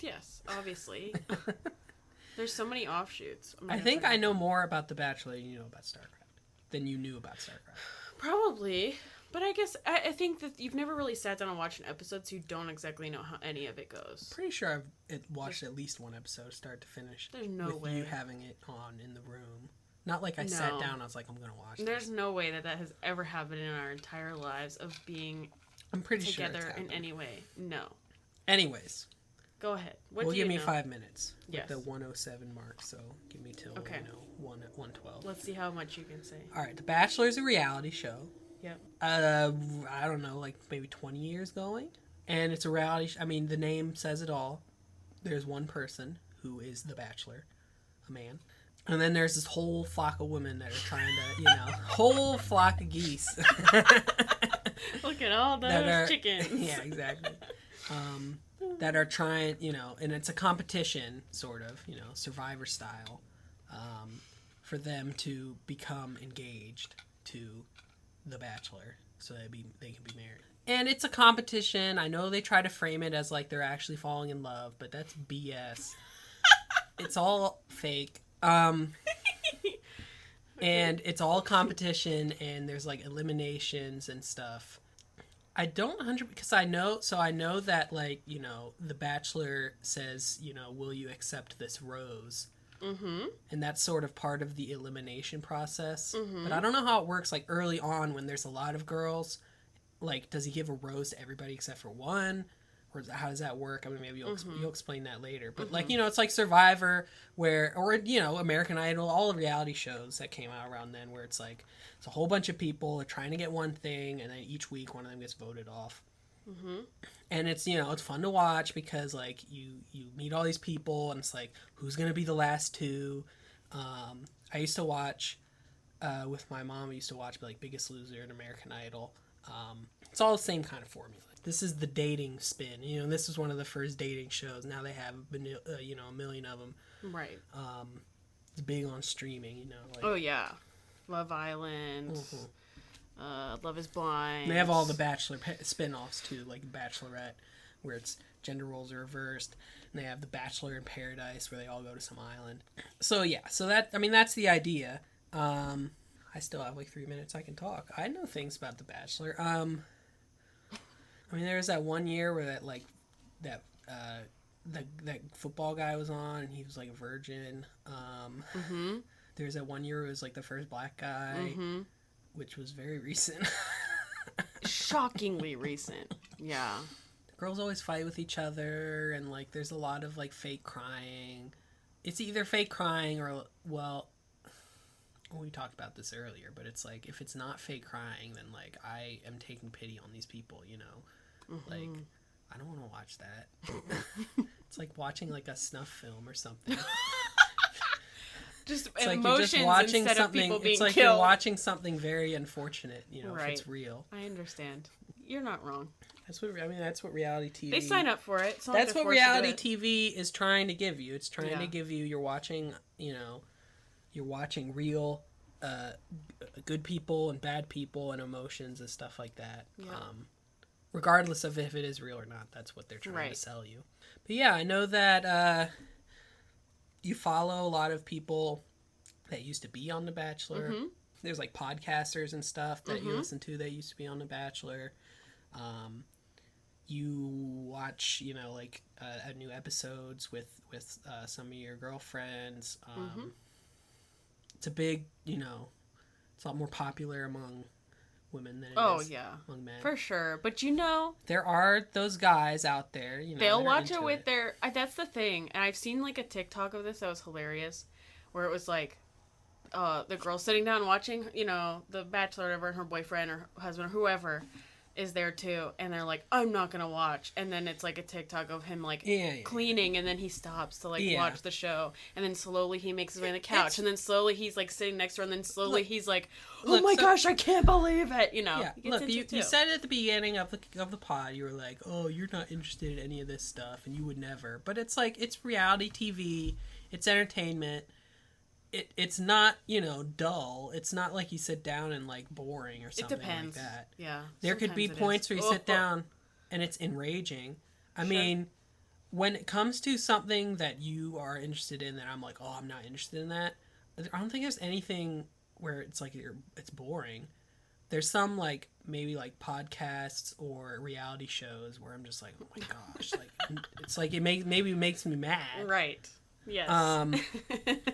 Yes, obviously. There's so many offshoots. I think I know more about The Bachelor than you know about Starcraft. Than you knew about Starcraft. Probably. But I guess I think that you've never really sat down and watched an episode, so you don't exactly know how any of it goes. Pretty sure I've watched at least one episode, start to finish. There's no way. With you having it on in the room. Not like I sat down, I was like, I'm going to watch There's no way that has ever happened in our entire lives of being I'm pretty together sure in any way. No. Anyways. Go ahead. Give me 5 minutes. Yes. With the 107 mark, so give me till, 112. Let's see how much you can say. All right, The Bachelor is a reality show. Yep. I don't know, like maybe 20 years going. And it's a reality I mean, the name says it all. There's one person who is The Bachelor, a man. And then there's this whole flock of women that are trying to, whole flock of geese. Look at all those chickens. Yeah, exactly. That are trying, and it's a competition, sort of, Survivor style, for them to become engaged to The Bachelor so they can be married. And it's a competition. I know they try to frame it as like they're actually falling in love, but that's BS. It's all fake. And it's all competition, and there's like eliminations and stuff. I don't 100 because I know that like The Bachelor says will you accept this rose, and that's sort of part of the elimination process. But I don't know how it works like early on when there's a lot of girls. Like, does he give a rose to everybody except for one? Or how does that work? I mean, maybe you'll explain that later. But, like, it's like Survivor or American Idol, all the reality shows that came out around then where it's like, it's a whole bunch of people are trying to get one thing, and then each week one of them gets voted off. And it's, it's fun to watch because, like, you meet all these people, and it's like, who's going to be the last two? I used to watch, with my mom, I used to watch, like, Biggest Loser and American Idol. It's all the same kind of formula. This is the dating spin. This was one of the first dating shows. Now they have, a million of them. Right. It's big on streaming, like... Oh, yeah. Love Island. Love is Blind. And they have all the Bachelor spin-offs, too, like Bachelorette, where it's gender roles are reversed. And they have the Bachelor in Paradise, where they all go to some island. So, yeah. So, that's the idea. I still have, like, 3 minutes I can talk. I know things about the Bachelor. I mean, there was that one year where that football guy was on, and he was like a virgin. There was that one year where it was like the first black guy, which was very recent. Shockingly recent. Yeah. The girls always fight with each other, and like there's a lot of like fake crying. It's either fake crying or we talked about this earlier, but it's like if it's not fake crying, then like I am taking pity on these people, Like, I don't want to watch that. It's like watching like a snuff film or something. Just it's emotions like you're just watching instead something, of people being it's like killed. You're watching something very unfortunate, right. If it's real. I understand. You're not wrong. That's what reality TV... They sign up for it. That's what reality TV is trying to give you. It's trying to give you... You're watching, you're watching real... good people and bad people and emotions and stuff like that. Yeah. Regardless of if it is real or not, that's what they're trying to sell you. But yeah, I know that you follow a lot of people that used to be on The Bachelor. There's like podcasters and stuff that you listen to that used to be on The Bachelor. You watch, new episodes with some of your girlfriends. It's a big, it's a lot more popular among women than it is among men. For sure. But there are those guys out there, they'll watch it with their... that's the thing. And I've seen like a TikTok of this that was hilarious, where it was like the girl sitting down watching, the Bachelor or whatever, and her boyfriend or husband or whoever is there too, and they're like, I'm not gonna watch, and then it's like a TikTok of him like cleaning, and then he stops to like watch the show, and then slowly he makes his way on the couch, and then slowly he's like sitting next to her, and then slowly he's like, oh my gosh, I can't believe it, Yeah, look, you said at the beginning of the pod, you were like, oh, you're not interested in any of this stuff, and you would never, but it's like, it's reality TV, it's entertainment. It's not, dull. It's not like you sit down and like boring or something like that. Yeah. There could be points where you sit down and it's enraging. I mean, when it comes to something that you are interested in that I'm like, oh, I'm not interested in that. I don't think there's anything where it's like it's boring. There's some like maybe like podcasts or reality shows where I'm just like, oh my gosh, like it's like it maybe makes me mad. Right. Yes.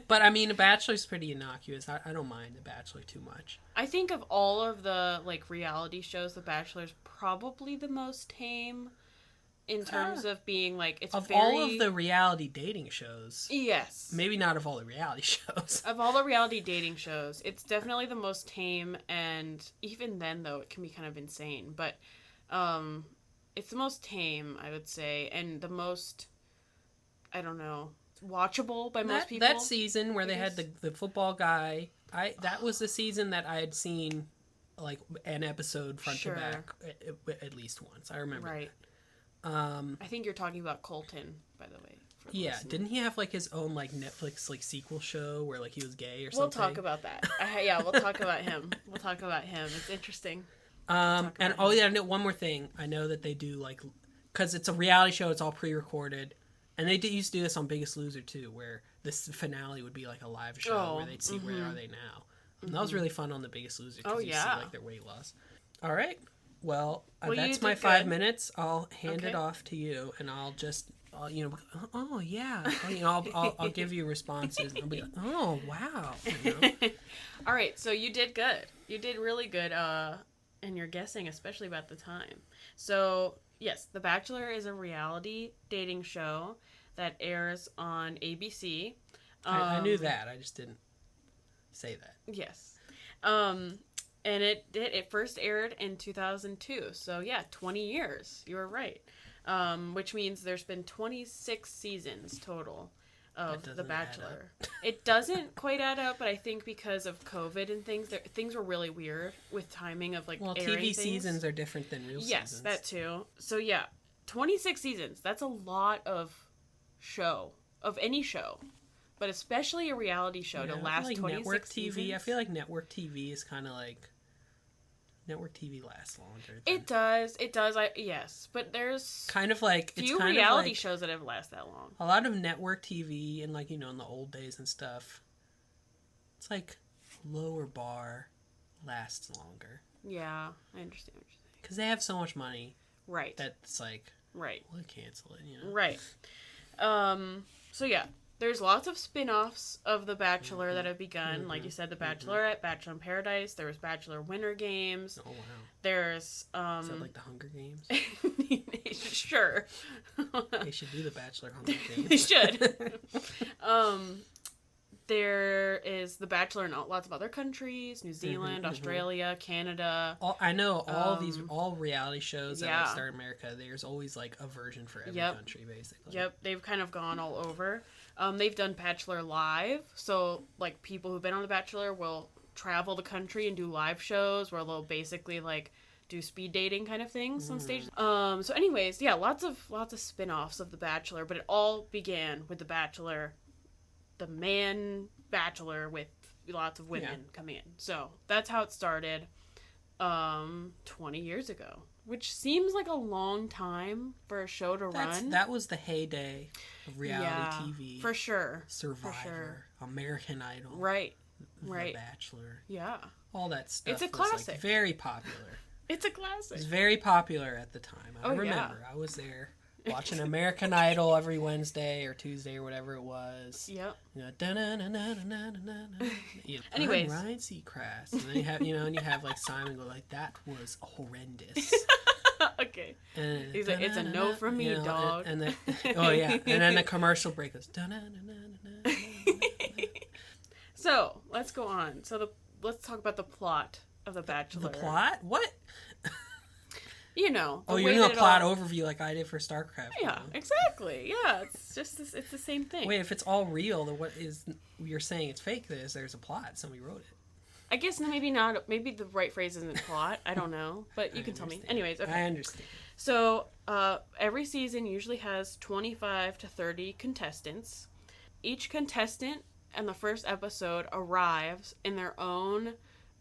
But I mean, The Bachelor's pretty innocuous. I don't mind The Bachelor too much. I think of all of the like reality shows, The Bachelor's probably the most tame in terms of being like it's of very... all of the reality dating shows. Yes. Maybe not of all the reality shows. Of all the reality dating shows, it's definitely the most tame, and even then though it can be kind of insane, but it's the most tame, I would say, and the most, I don't know, watchable by most people. That season where they had the football guy, that was the season that I had seen like an episode front to back at least once. I remember. Right. That. I think you're talking about Colton, by the way. Yeah, didn't he have like his own like Netflix like sequel show where like he was gay or something? We'll talk about that. We'll talk about him. It's interesting. And one more thing. I know that they do like, because it's a reality show, it's all pre-recorded. And they used to do this on Biggest Loser, too, where this finale would be like a live show where they'd see where are they now. And that was really fun on The Biggest Loser because you see like their weight loss. All right. Well, that's my 5 minutes. I'll hand it off to you, and I'll just, I'll give you responses. And I'll be like, oh, wow. All right. So you did good. You did really good. And you're guessing, especially about the time. So... yes, The Bachelor is a reality dating show that airs on ABC. I knew that. I just didn't say that. Yes. And it first aired in 2002. So, 20 years. You were right. Which means there's been 26 seasons total of The Bachelor. It doesn't quite add up, but I think because of COVID and things were really weird with timing of like airing TV things. seasons are different than real seasons. Yes, that too. So 26 seasons. That's a lot of any show, but especially a reality show to last like 26 network seasons. TV. I feel like network TV is kind of like network TV lasts longer. It does. Yes, but there's kind of like few reality shows that have lasted that long. A lot of network TV and like in the old days and stuff. It's like lower bar lasts longer. Yeah, I understand what you're saying. Because they have so much money. Right. That's like right. We'll cancel it. Right. So there's lots of spin-offs of The Bachelor that have begun. Like you said, The Bachelorette, Bachelor in Paradise. There was Bachelor Winter Games. Oh, wow. There's... Is that like the Hunger Games? Sure. They should do the Bachelor Hunger Games. They should. There is The Bachelor in lots of other countries. New Zealand, Australia, Canada. All reality shows that start in America, there's always like a version for every country, basically. Yep, they've kind of gone all over. They've done Bachelor Live, so like people who've been on The Bachelor will travel the country and do live shows where they'll basically like do speed dating kind of things on stage. So anyways, lots of spin-offs of The Bachelor, but it all began with The Bachelor, the man bachelor with lots of women coming in. So that's how it started 20 years ago, which seems like a long time for a show to run. That was the heyday of reality TV. For sure. Survivor, American Idol. Right. The Bachelor. Yeah. All that stuff. It's a classic. Like very popular. It's a classic. It was very popular at the time. I remember. I was there watching American Idol every Wednesday or Tuesday or whatever it was. Yep. Anyways, Ryan Seacrest, and then you have like Simon go like, that was horrendous. Okay. He's like, it's a no from me, dog. And then and then the commercial break goes. So, let's go on. Let's talk about the plot of The Bachelor. The plot? What? You know. Oh, you're doing a plot overview like I did for Starcraft. Yeah, exactly. Yeah, it's just it's the same thing. Wait, if it's all real, then what is you're saying it's fake? There's a plot. Somebody wrote it. I guess maybe not. Maybe the right phrase isn't plot. I don't know, but you can tell me. Anyways, okay. I understand. So every season usually has 25 to 30 contestants. Each contestant in the first episode arrives in their own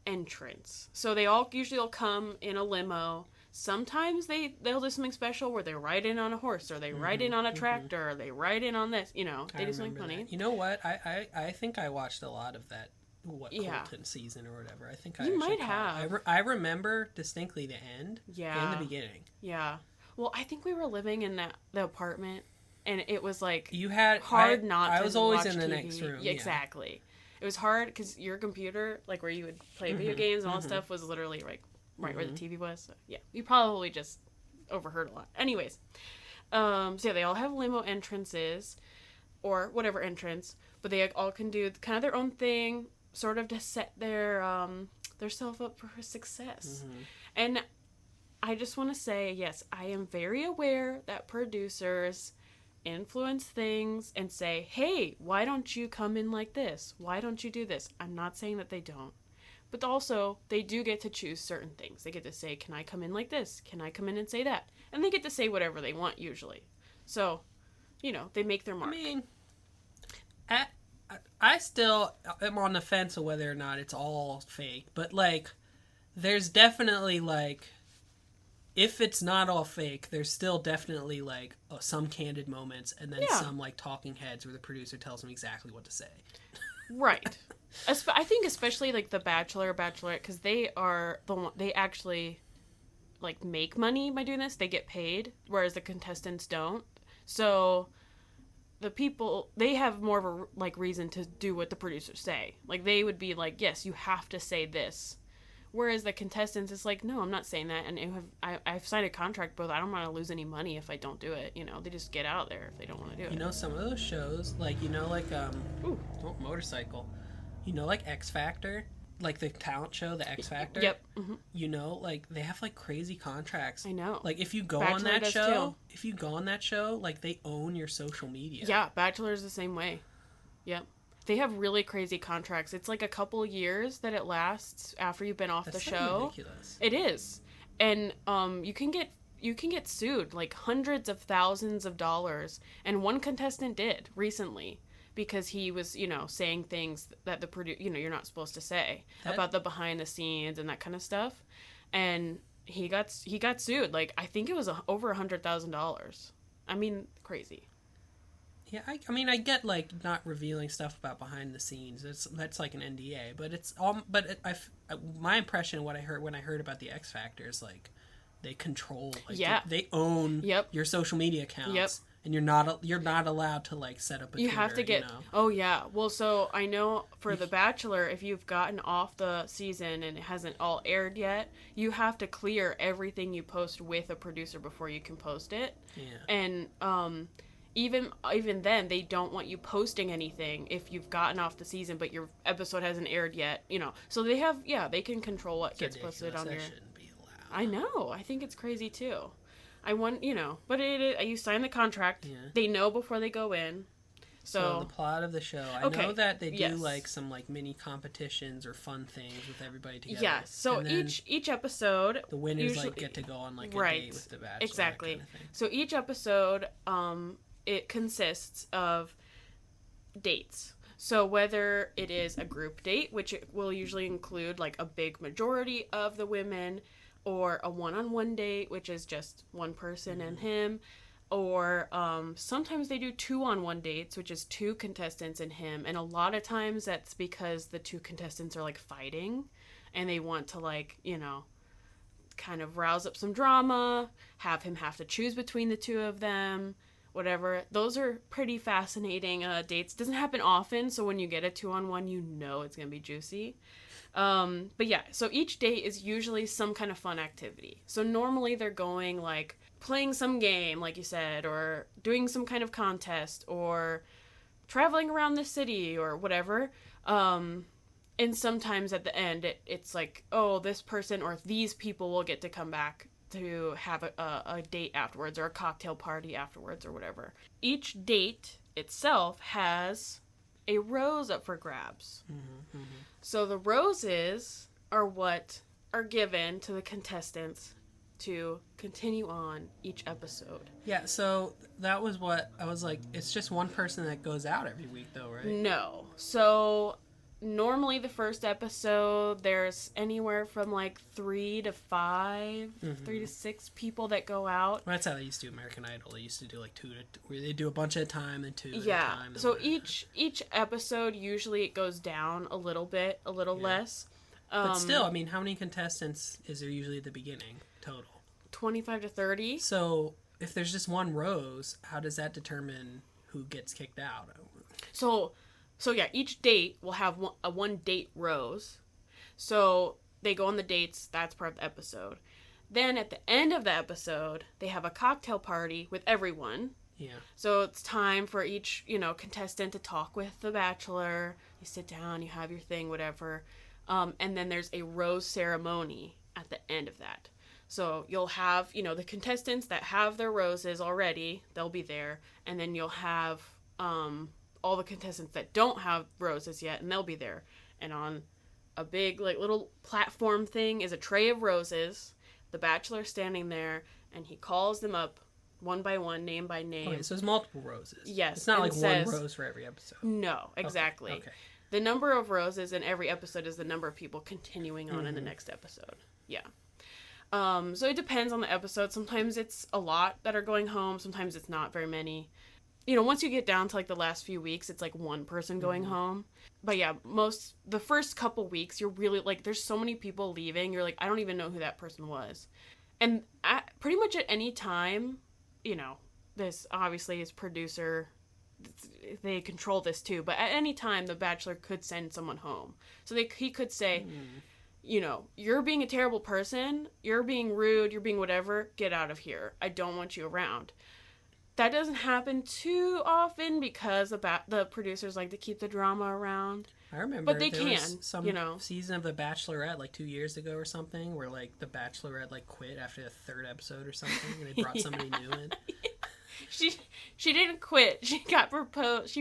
entrance. So they all usually come in a limo. Sometimes they'll do something special where they ride in on a horse, or they ride in on a tractor, or they ride in on this. You know, they do something funny. That. You know what? I think I watched a lot of that. Colton season or whatever. I think you might have. I remember distinctly the end. Yeah. And the beginning. Yeah. Well, I think we were living in the apartment, and it was like you had hard not. I to was always watch in the TV. next room. Yeah, exactly. It was hard because your computer, like where you would play video games and all that stuff, was literally like right where the TV was. So, yeah, you probably just overheard a lot. Anyways, so yeah, they all have limo entrances or whatever entrance, but they all can do kind of their own thing, sort of to set their self up for success. And I just want to say, yes, I am very aware that producers influence things and say, hey, why don't you come in like this? Why don't you do this? I'm not saying that they don't. But also, they do get to choose certain things. They get to say, can I come in like this? Can I come in and say that? And they get to say whatever they want, usually. So, you know, they make their mark. I mean, I still am on the fence of whether or not it's all fake. But, like, there's definitely, like, if it's not all fake, there's still definitely, like, some candid moments and then some, like, talking heads where the producer tells them exactly what to say. Right. I think especially, like, The Bachelor, Bachelorette, because they are they actually, like, make money by doing this. They get paid, whereas the contestants don't. So the people, they have more of a, like, reason to do what the producers say. Like, they would be like, yes, you have to say this. Whereas the contestants, it's like, no, I'm not saying that. And I've signed a contract, but I don't want to lose any money if I don't do it. You know, they just get out there if they don't want to do it. You know, some of those shows, like, you know, like, motorcycle. You know, like X Factor? Like the talent show, the X Factor? Yep. Mm-hmm. You know, like, they have, like, crazy contracts. I know. Like, if you go Bachelor on that show, like, they own your social media. Yeah, Bachelor's the same way. Yep. They have really crazy contracts. It's like a couple years that it lasts after you've been off the show. That's ridiculous. It is. And you can get sued, like hundreds of thousands of dollars. And one contestant did recently because he was, you know, saying things that you're not supposed to say about the behind the scenes and that kind of stuff. And he got sued. Like, I think it was over $100,000. I mean, crazy. Yeah, I mean, I get, like, not revealing stuff about behind the scenes. That's like an NDA, but it's all. But my impression, what I heard when I heard about the X Factor is, like, they control, like, they own your social media accounts, and you're not allowed to, like, set up a. You Twitter, have to get. You know? Oh yeah, well, so I know for The Bachelor, if you've gotten off the season and it hasn't all aired yet, you have to clear everything you post with a producer before you can post it. Yeah. And Even then, they don't want you posting anything if you've gotten off the season, but your episode hasn't aired yet, you know. So they can control what gets posted on your. Shouldn't be allowed. I know. I think it's crazy too. But you sign the contract. Yeah. They know before they go in. So the plot of the show. I know that they do like some like mini competitions or fun things with everybody together. Yeah. So each episode, the winners like get to go on like a date with the Bachelor. Exactly. Kind of thing. So each episode, it consists of dates. So whether it is a group date, which it will usually include like a big majority of the women, or a one-on-one date, which is just one person and him, or sometimes they do 2-on-1 dates, which is 2 contestants and him, and a lot of times that's because the 2 contestants are like fighting and they want to, like, you know, kind of rouse up some drama, have him have to choose between the 2 of them, whatever. Those are pretty fascinating dates. Doesn't happen often, so when you get a 2-on-1, you know it's gonna be juicy. But yeah, so each date is usually some kind of fun activity. So normally they're going like playing some game, like you said, or doing some kind of contest, or traveling around the city, or whatever. And sometimes at the end, it's like, oh, this person or these people will get to come back to have a date afterwards or a cocktail party afterwards or whatever. Each date itself has a rose up for grabs. Mm-hmm, mm-hmm. So the roses are what are given to the contestants to continue on each episode. Yeah, so that was what I was like, it's just one person that goes out every week though, right? No. So normally the first episode, there's anywhere from like 3 to 5, 3 to 6 people that go out. Well, that's how they used to do American Idol. They used to do like 2 to, where they do a bunch at a time and 2 at a time. So each episode, usually it goes down a little bit, a little less. But still, I mean, how many contestants is there usually at the beginning total? 25 to 30. So if there's just one rose, how does that determine who gets kicked out? So yeah, each date will have a one date rose. So they go on the dates. That's part of the episode. Then at the end of the episode, they have a cocktail party with everyone. Yeah. So it's time for each, contestant to talk with the Bachelor. You sit down, you have your thing, whatever. And then there's a rose ceremony at the end of that. So you'll have, the contestants that have their roses already, they'll be there. And then you'll have all the contestants that don't have roses yet, and they'll be there. And on a big, little platform thing is a tray of roses. The Bachelor's standing there, and he calls them up one by one, name by name. Okay, so there's multiple roses. Yes. It's not like one rose for every episode. No, exactly. Okay. The number of roses in every episode is the number of people continuing on in the next episode. Yeah. So it depends on the episode. Sometimes it's a lot that are going home. Sometimes it's not very many. Once you get down to the last few weeks, it's like one person going home. But yeah, the first couple weeks, you're really there's so many people leaving. You're like, I don't even know who that person was. And pretty much at any time, this obviously is producer, they control this too. But at any time, the Bachelor could send someone home. So he could say, you're being a terrible person, you're being rude, you're being whatever, get out of here. I don't want you around. That doesn't happen too often because the producers like to keep the drama around. I remember, but they was some season of The Bachelorette 2 years ago or something where The Bachelorette quit after the third episode or something, and they brought somebody new in. She didn't quit. She got proposed.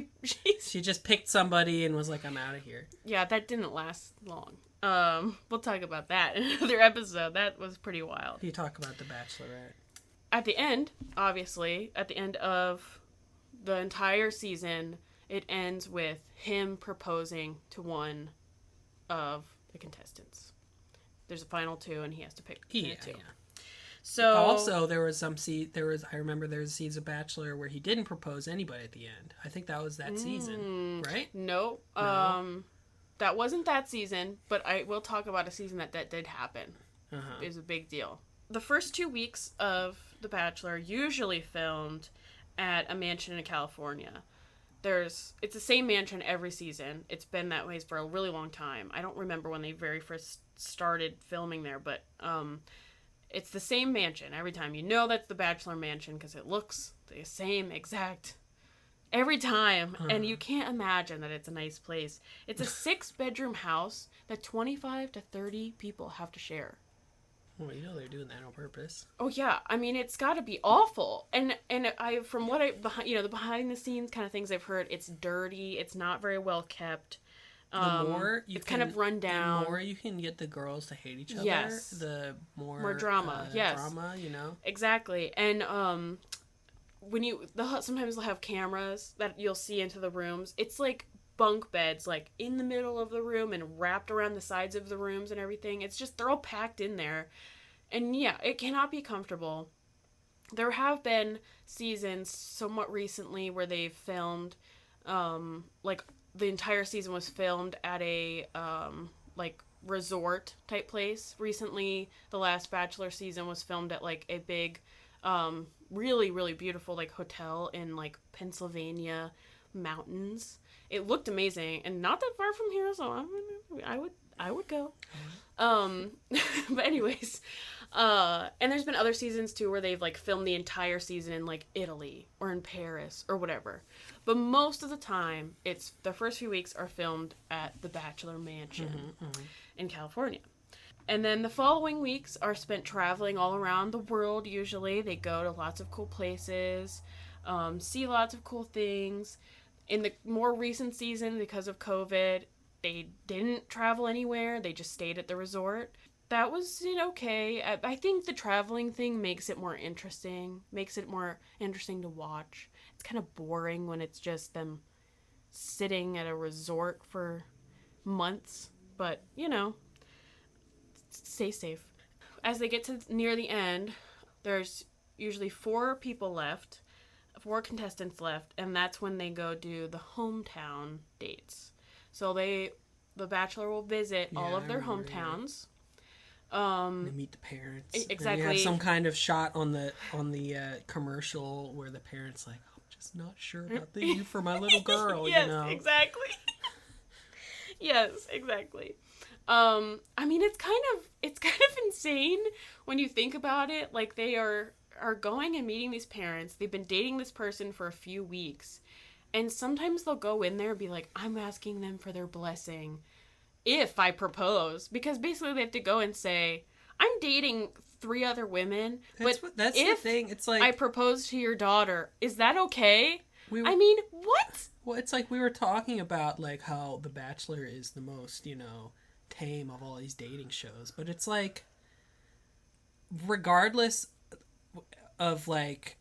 She just picked somebody and was like, I'm out of here. Yeah, that didn't last long. We'll talk about that in another episode. That was pretty wild. You talk about The Bachelorette. At the end, obviously, at the end of the entire season, it ends with him proposing to one of the contestants. There's a final 2, and he has to pick between the 2. Yeah. So also there was I remember there was a season of Bachelor where he didn't propose anybody at the end. I think that was that season, right? No. That wasn't that season, but I will talk about a season that did happen. It was a big deal. The first 2 weeks of The Bachelor usually filmed at a mansion in California. It's the same mansion every season. It's been that way for a really long time. I don't remember when they very first started filming there, but it's the same mansion every time. That's the Bachelor mansion because it looks the same exact every time. And you can't imagine that it's a nice place. It's a 6-bedroom house that 25 to 30 people have to share. Well, they're doing that on purpose. Oh yeah, I mean it's got to be awful. And from what the behind the scenes kind of things I've heard, it's dirty. It's not very well kept. It's kind of run down. The more you can get the girls to hate each other, the more drama. Yes, drama. Exactly. And sometimes they'll have cameras that you'll see into the rooms. It's like bunk beds in the middle of the room and wrapped around the sides of the rooms and everything. It's just they're all packed in there. And yeah, it cannot be comfortable. There have been seasons somewhat recently where they've filmed the entire season was filmed at a resort type place. Recently, the last Bachelor season was filmed at a big really, really beautiful hotel in Pennsylvania mountains. It looked amazing and not that far from here, so I would go. But anyways, and there's been other seasons too where they've like filmed the entire season in like Italy or in Paris or whatever. But most of the time, it's the first few weeks are filmed at the Bachelor Mansion in California. And then the following weeks are spent traveling all around the world, usually. They go to lots of cool places, see lots of cool things. In the more recent season, because of COVID, they didn't travel anywhere. They just stayed at the resort. That was okay. I think the traveling thing makes it more interesting to watch. It's kind of boring when it's just them sitting at a resort for months. But, stay safe. As they get to near the end, there's usually 4 contestants left, and that's when they go do the hometown dates. So the Bachelor will visit all of their hometowns. They meet the parents. Exactly. And you have some kind of shot on the commercial where the parents like, I'm just not sure about you for my little girl. Yes, exactly. Yes, exactly. I mean, it's kind of insane when you think about it. Like, they are going and meeting these parents. They've been dating this person for a few weeks. And sometimes they'll go in there and be like, I'm asking them for their blessing if I propose. Because basically they have to go and say, I'm dating 3 other women. That's the thing. It's like, I propose to your daughter. Is that okay? I mean, what? Well, it's like we were talking about, like, how The Bachelor is the most, tame of all these dating shows. But it's like, regardless of, like,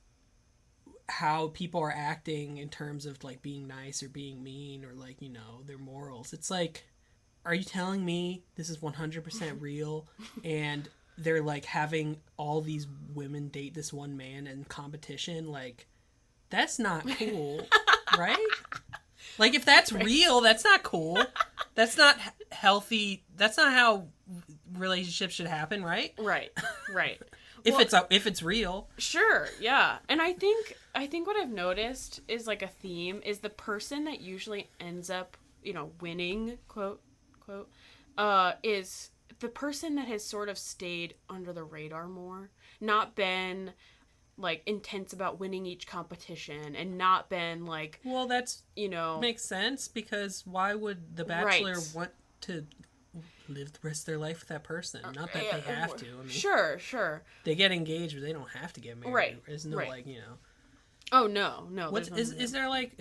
how people are acting in terms of, like, being nice or being mean or, like, their morals, it's like, are you telling me this is 100% real and they're, like, having all these women date this one man in competition? Like, that's not cool, right? Like, if that's real, that's not cool. That's not healthy. That's not how relationships should happen, right? Right. If it's real. Sure, yeah. And I think what I've noticed is, like, a theme is the person that usually ends up, winning, quote, is the person that has sort of stayed under the radar more. Not been, like, intense about winning each competition and not been, like... Well, that's, makes sense, because why would the Bachelor want to live the rest of their life with that person? Not that they have to. I mean, sure. They get engaged, but they don't have to get married. Right. There's no, like, Oh, no. Is there, like...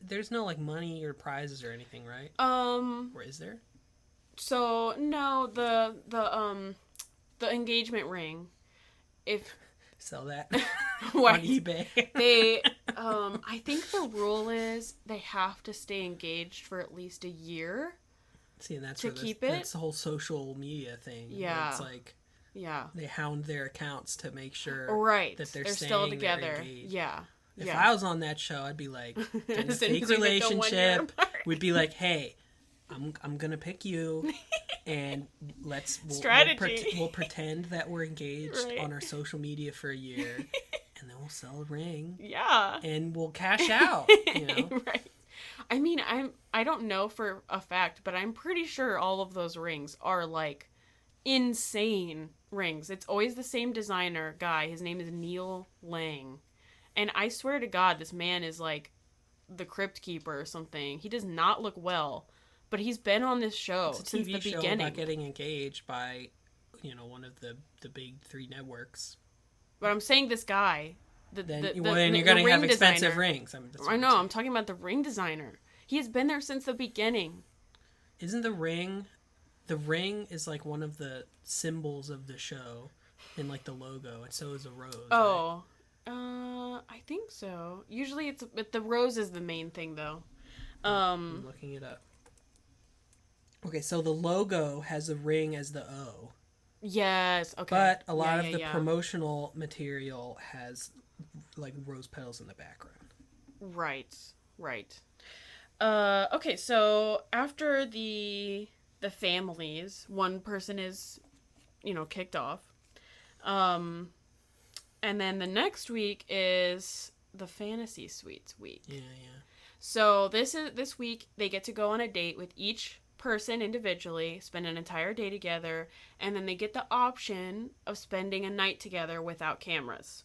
there's no, like, money or prizes or anything, right? Or is there? So, no, the engagement ring, if... Sell that on eBay. They, I think the rule is they have to stay engaged for at least a year. See, and that's to keep it. That's the whole social media thing. Yeah, it's like, yeah, they hound their accounts to make sure that they're still together. Yeah. If I was on that show, I'd be like, in a fake relationship, we'd be like, hey, I'm gonna pick you, and we'll pretend that we're engaged on our social media for a year, and then we'll sell a ring, and we'll cash out. Right. I mean, I don't know for a fact, but I'm pretty sure all of those rings are, like, insane rings. It's always the same designer guy. His name is Neil Lang, and I swear to God, this man is like the Crypt Keeper or something. He does not look well. But he's been on this show since the beginning. It's a TV show about getting engaged by, one of the big 3 networks. But I'm saying this guy, then you're going to have expensive designer. Rings. I know. I'm talking about the ring designer. He has been there since the beginning. Isn't the ring is like one of the symbols of the show in, like, the logo, and so is a rose. Oh, right? I think so. Usually the rose is the main thing, though. I'm looking it up. Okay, so the logo has a ring as the O. Yes, okay. But a lot of the promotional material has, like, rose petals in the background. Right. Okay, so after the families, one person is, kicked off. And then the next week is the fantasy suites week. Yeah. So this week they get to go on a date with each person individually, spend an entire day together, and then they get the option of spending a night together without cameras.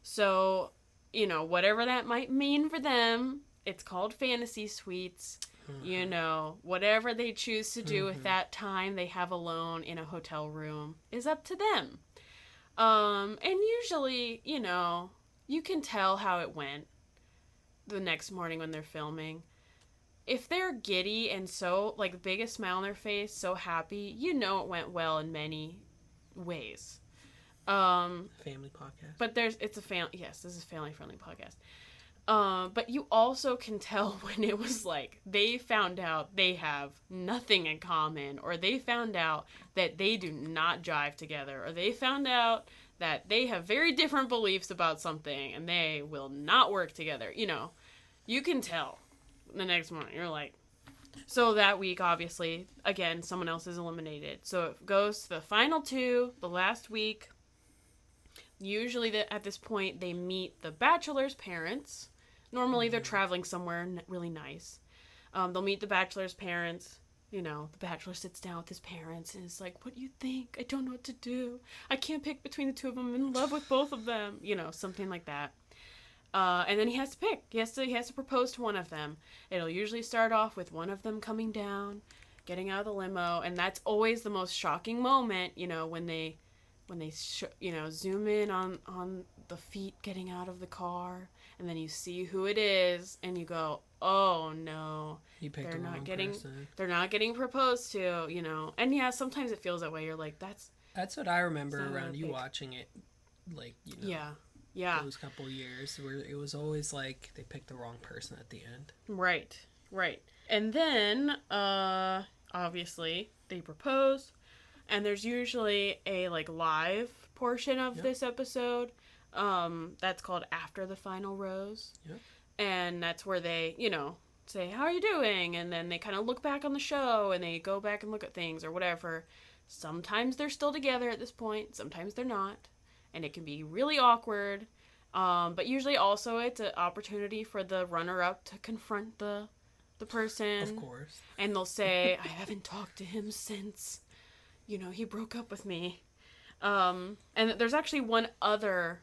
So, you know, whatever that might mean for them, it's called fantasy suites. You know, whatever they choose to do with that time they have alone in a hotel room is up to them. And usually, you know, you can tell how it went the next morning when they're filming. If they're giddy and so, like, the biggest smile on their face, so happy, you know it went well in many ways. Family podcast. But it's a family, yes, this is a family-friendly podcast. But you also can tell when it was like they found out they have nothing in common, or they found out that they do not jive together, or they found out that they have very different beliefs about something and they will not work together. You know, you can tell the next morning. You're like, so that week, obviously, again, someone else is eliminated. So it goes to the final two, the last week. Usually at this point, they meet the Bachelor's parents. Normally, they're traveling somewhere really nice. They'll meet the Bachelor's parents. You know, the Bachelor sits down with his parents and is like, what do you think? I don't know what to do. I can't pick between the two of them. I'm in love with both of them. You know, something like that. And then he has to pick. He has to propose to one of them. It'll usually start off with one of them coming down, getting out of the limo. And that's always the most shocking moment, you know, when they zoom in on the feet getting out of the car, and then you see who it is, and you go, oh no, they're not getting proposed to, you know. And yeah, sometimes it feels that way. You're like, that's what I remember around you watching it, like, you know, yeah, those couple years where it was always like they picked the wrong person at the end. Right. And then obviously they propose. And there's usually a, like, live portion of this episode that's called After the Final Rose. Yep. And that's where they, you know, say, how are you doing? And then they kind of look back on the show and they go back and look at things or whatever. Sometimes they're still together at this point. Sometimes they're not. And it can be really awkward. But usually also it's an opportunity for the runner-up to confront the person. Of course. And they'll say, I haven't talked to him since... you know, he broke up with me. And there's actually one other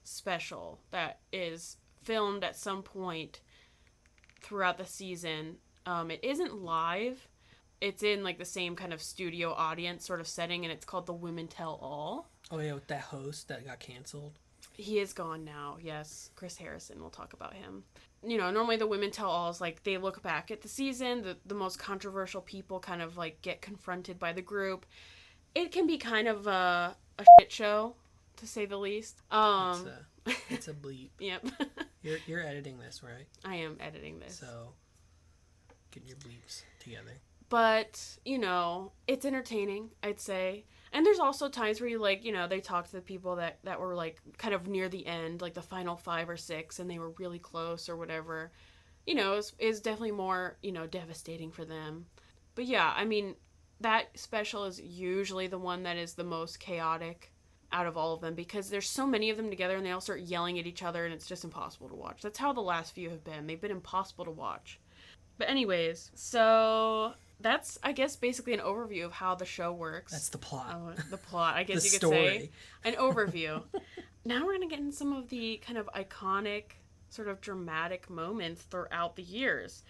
special that is filmed at some point throughout the season. It isn't live. It's in, like, the same kind of studio audience sort of setting, and it's called The Women Tell All. Oh, yeah, with that host that got canceled. He is gone now, yes. Chris Harrison, we'll talk about him. You know, normally the Women Tell All is like they look back at the season, the most controversial people kind of like get confronted by the group. It can be kind of a shit show, to say the least. It's a bleep. Yep. You're editing this, right? I am editing this. So, get your bleeps together. But, you know, it's entertaining, I'd say. And there's also times where you, like, you know, they talk to the people that were, like, kind of near the end, like the final 5 or 6, and they were really close or whatever. You know, is definitely more, you know, devastating for them. But yeah, I mean, that special is usually the one that is the most chaotic out of all of them, because there's so many of them together and they all start yelling at each other and it's just impossible to watch. That's how the last few have been. They've been impossible to watch. But anyways, so... that's, I guess, basically an overview of how the show works. That's the plot. The plot, I guess you could say. An overview. Now we're going to get into some of the kind of iconic, sort of dramatic moments throughout the years.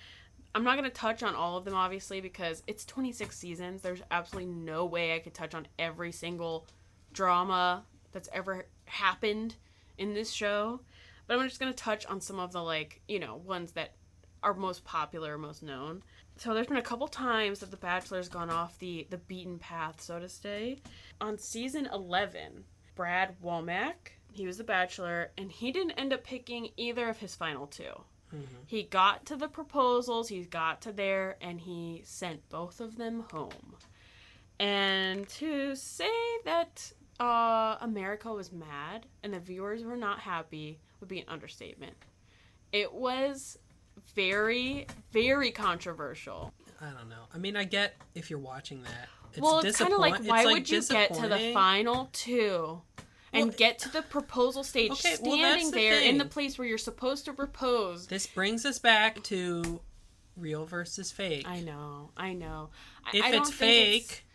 I'm not going to touch on all of them, obviously, because it's 26 seasons. There's absolutely no way I could touch on every single drama that's ever happened in this show. But I'm just going to touch on some of the, like, you know, ones that are most popular, most known. So there's been a couple times that The Bachelor's gone off the beaten path, so to say. On season 11, Brad Womack, he was the Bachelor, and he didn't end up picking either of his final 2. Mm-hmm. He got to the proposals, he got to there, and he sent both of them home. And to say that America was mad and the viewers were not happy would be an understatement. It was... very, very controversial. I don't know. I mean, I get if you're watching that. It's kind of like, why would you get to the final 2 and get to the proposal stage standing there in the place where you're supposed to propose? This brings us back to real versus fake. I know. If I it's don't think fake,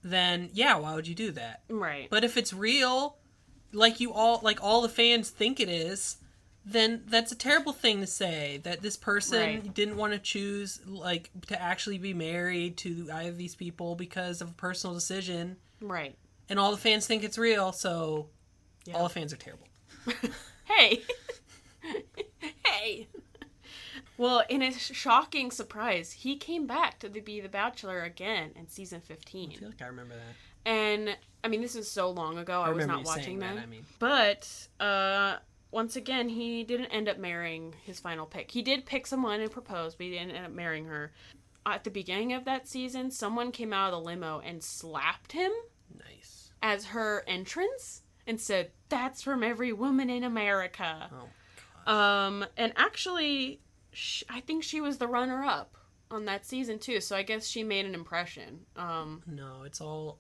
then yeah, why would you do that? Right. But if it's real, like all the fans think it is, then that's a terrible thing to say, that this person didn't want to choose, like, to actually be married to either of these people because of a personal decision. Right. And all the fans think it's real, so all the fans are terrible. Hey. Hey. Well, in a shocking surprise, he came back to be the Bachelor again in season 15. I feel like I remember that. And, I mean, this is so long ago, I was not watching them. That, I mean. But, once again, he didn't end up marrying his final pick. He did pick someone and propose, but he didn't end up marrying her. At the beginning of that season, someone came out of the limo and slapped him. Nice. As her entrance and said, "That's from every woman in America." Oh, gosh. And actually, I think she was the runner-up on that season too. So I guess she made an impression. No, it's all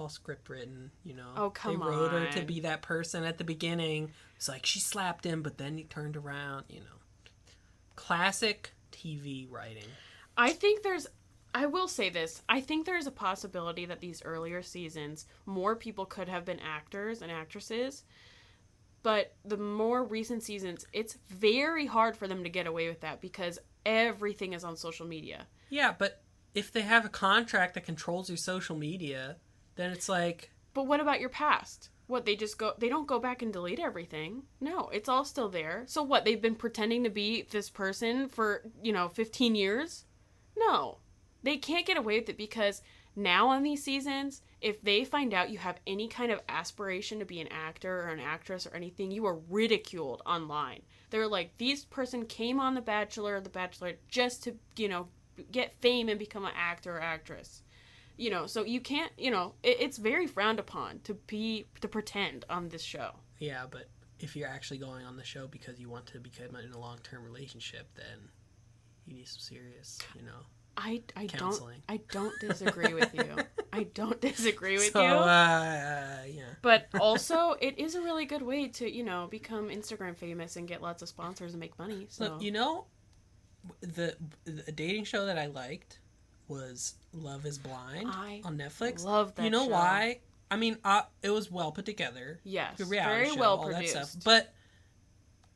script written, you know. Oh, come They wrote her on. to be that person at the beginning. It's like she slapped him, but then he turned around, you know. Classic TV writing. I will say this. I think there's a possibility that these earlier seasons, more people could have been actors and actresses. But the more recent seasons, it's very hard for them to get away with that because everything is on social media. Yeah, but if they have a contract that controls your social media, then it's like... But what about your past? What, they don't go back and delete everything? No, it's all still there. So what, they've been pretending to be this person for, 15 years? No. They can't get away with it because now on these seasons, if they find out you have any kind of aspiration to be an actor or an actress or anything, you are ridiculed online. They're like, this person came on The Bachelor or The Bachelorette just to, get fame and become an actor or actress. So you can't, it's very frowned upon to pretend on this show. Yeah, but if you're actually going on the show because you want to become in a long-term relationship, then you need some serious, counseling. I don't disagree with you. I don't disagree with you. Yeah. But Yeah. also, it is a really good way to, become Instagram famous and get lots of sponsors and make money. So. Look, the dating show that I liked was Love is Blind on Netflix. Love that show. You know why? I mean, it was well put together. Yes. Good reality very show, well all produced. that stuff. But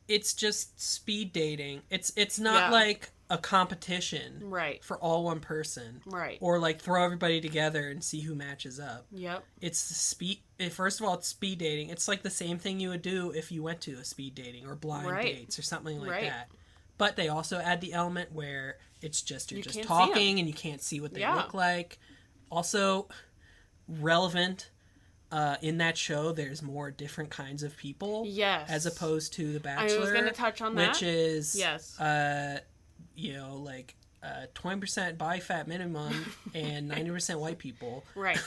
it's just speed dating. It's not like a competition for all one person. Right. Or like throw everybody together and see who matches up. Yep. It's speed. First of all, it's speed dating. It's like the same thing you would do if you went to a speed dating or blind dates or something like that. But they also add the element where it's just you're just talking and you can't see what they look like. Also, relevant in that show, there's more different kinds of people. Yes. As opposed to The Bachelor. I was going to touch on that. Which is, yes. 20% body fat minimum and 90% white people. Right.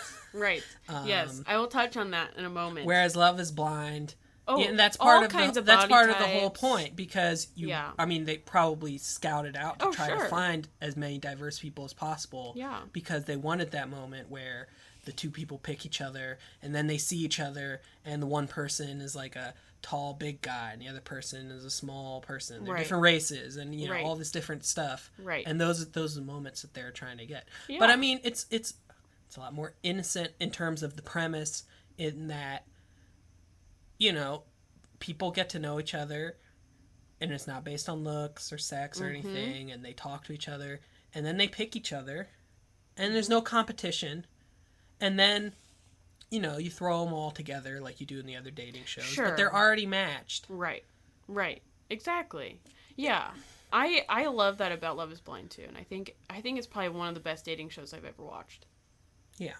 Yes. I will touch on that in a moment. Whereas Love is Blind... Oh, and that's part of the whole point because they probably scouted out to try to find as many diverse people as possible. Yeah. Because they wanted that moment where the two people pick each other and then they see each other and the one person is like a tall big guy and the other person is a small person. They're different races and all this different stuff. Right. And those are the moments that they're trying to get. Yeah. But I mean it's a lot more innocent in terms of the premise in that people get to know each other and it's not based on looks or sex or anything, and they talk to each other and then they pick each other and there's no competition, and then you throw them all together like you do in the other dating shows, but they're already matched. Right Exactly. Yeah, I love that about Love is Blind too, and I think it's probably one of the best dating shows I've ever watched. Yeah.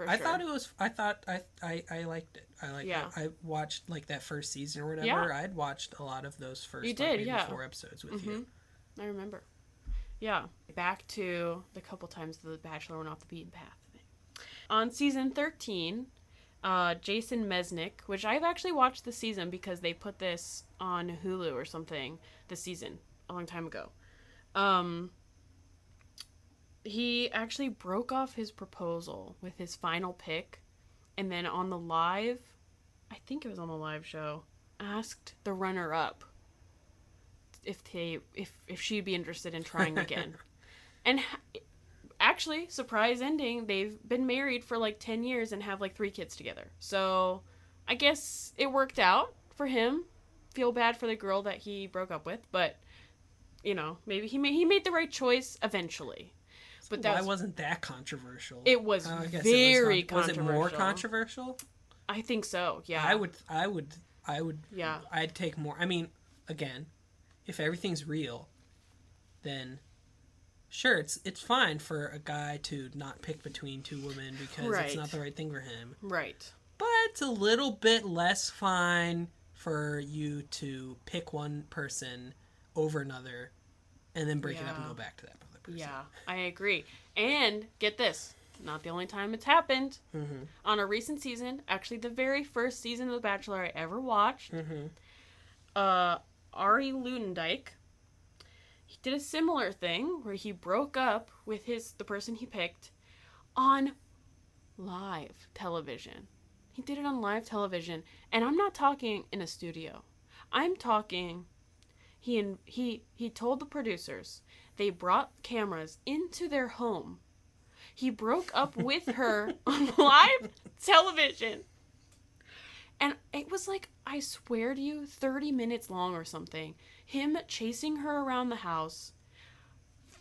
I thought it was. I liked it. I liked it. I watched like that first season or whatever. Yeah. I'd watched a lot of those first. You did, 4 episodes with you. I remember. Yeah. Back to the couple times the Bachelor went off the beaten path. On season 13, Jason Mesnick, which I've actually watched the season because they put this on Hulu or something this season a long time ago. He actually broke off his proposal with his final pick, and then on the live, I think it was on the live show, asked the runner-up if she'd be interested in trying again. And actually, surprise ending, they've been married for like 10 years and have like 3 kids together. So I guess it worked out for him. Feel bad for the girl that he broke up with, but maybe he made the right choice eventually. But why wasn't that controversial? It was very controversial. Was it more controversial? I think so. Yeah. I would. Yeah. I'd take more. I mean, again, if everything's real, then sure, it's fine for a guy to not pick between 2 women because it's not the right thing for him. Right. But it's a little bit less fine for you to pick one person over another and then break it up and go back to that other person. Yeah, I agree. And get this, not the only time it's happened. Mm-hmm. On a recent season, actually the very first season of The Bachelor I ever watched, Ari Lundendijk, he did a similar thing where he broke up with the person he picked on live television. He did it on live television, and I'm not talking in a studio. I'm talking he told the producers they brought cameras into their home. He broke up with her on live television. And it was like, I swear to you, 30 minutes long or something. Him chasing her around the house.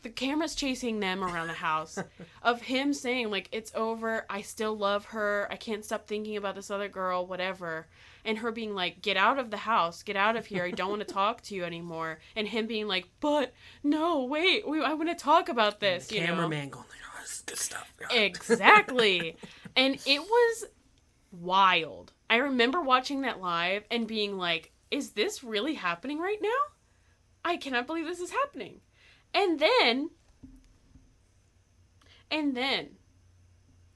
The camera's chasing them around the house. Of him saying, like, it's over. I still love her. I can't stop thinking about this other girl, whatever. And her being like, get out of the house. Get out of here. I don't want to talk to you anymore. And him being like, but, no, wait. I want to talk about this, and the cameraman going, oh, this is good stuff. Exactly. And it was wild. I remember watching that live and being like, is this really happening right now? I cannot believe this is happening. And then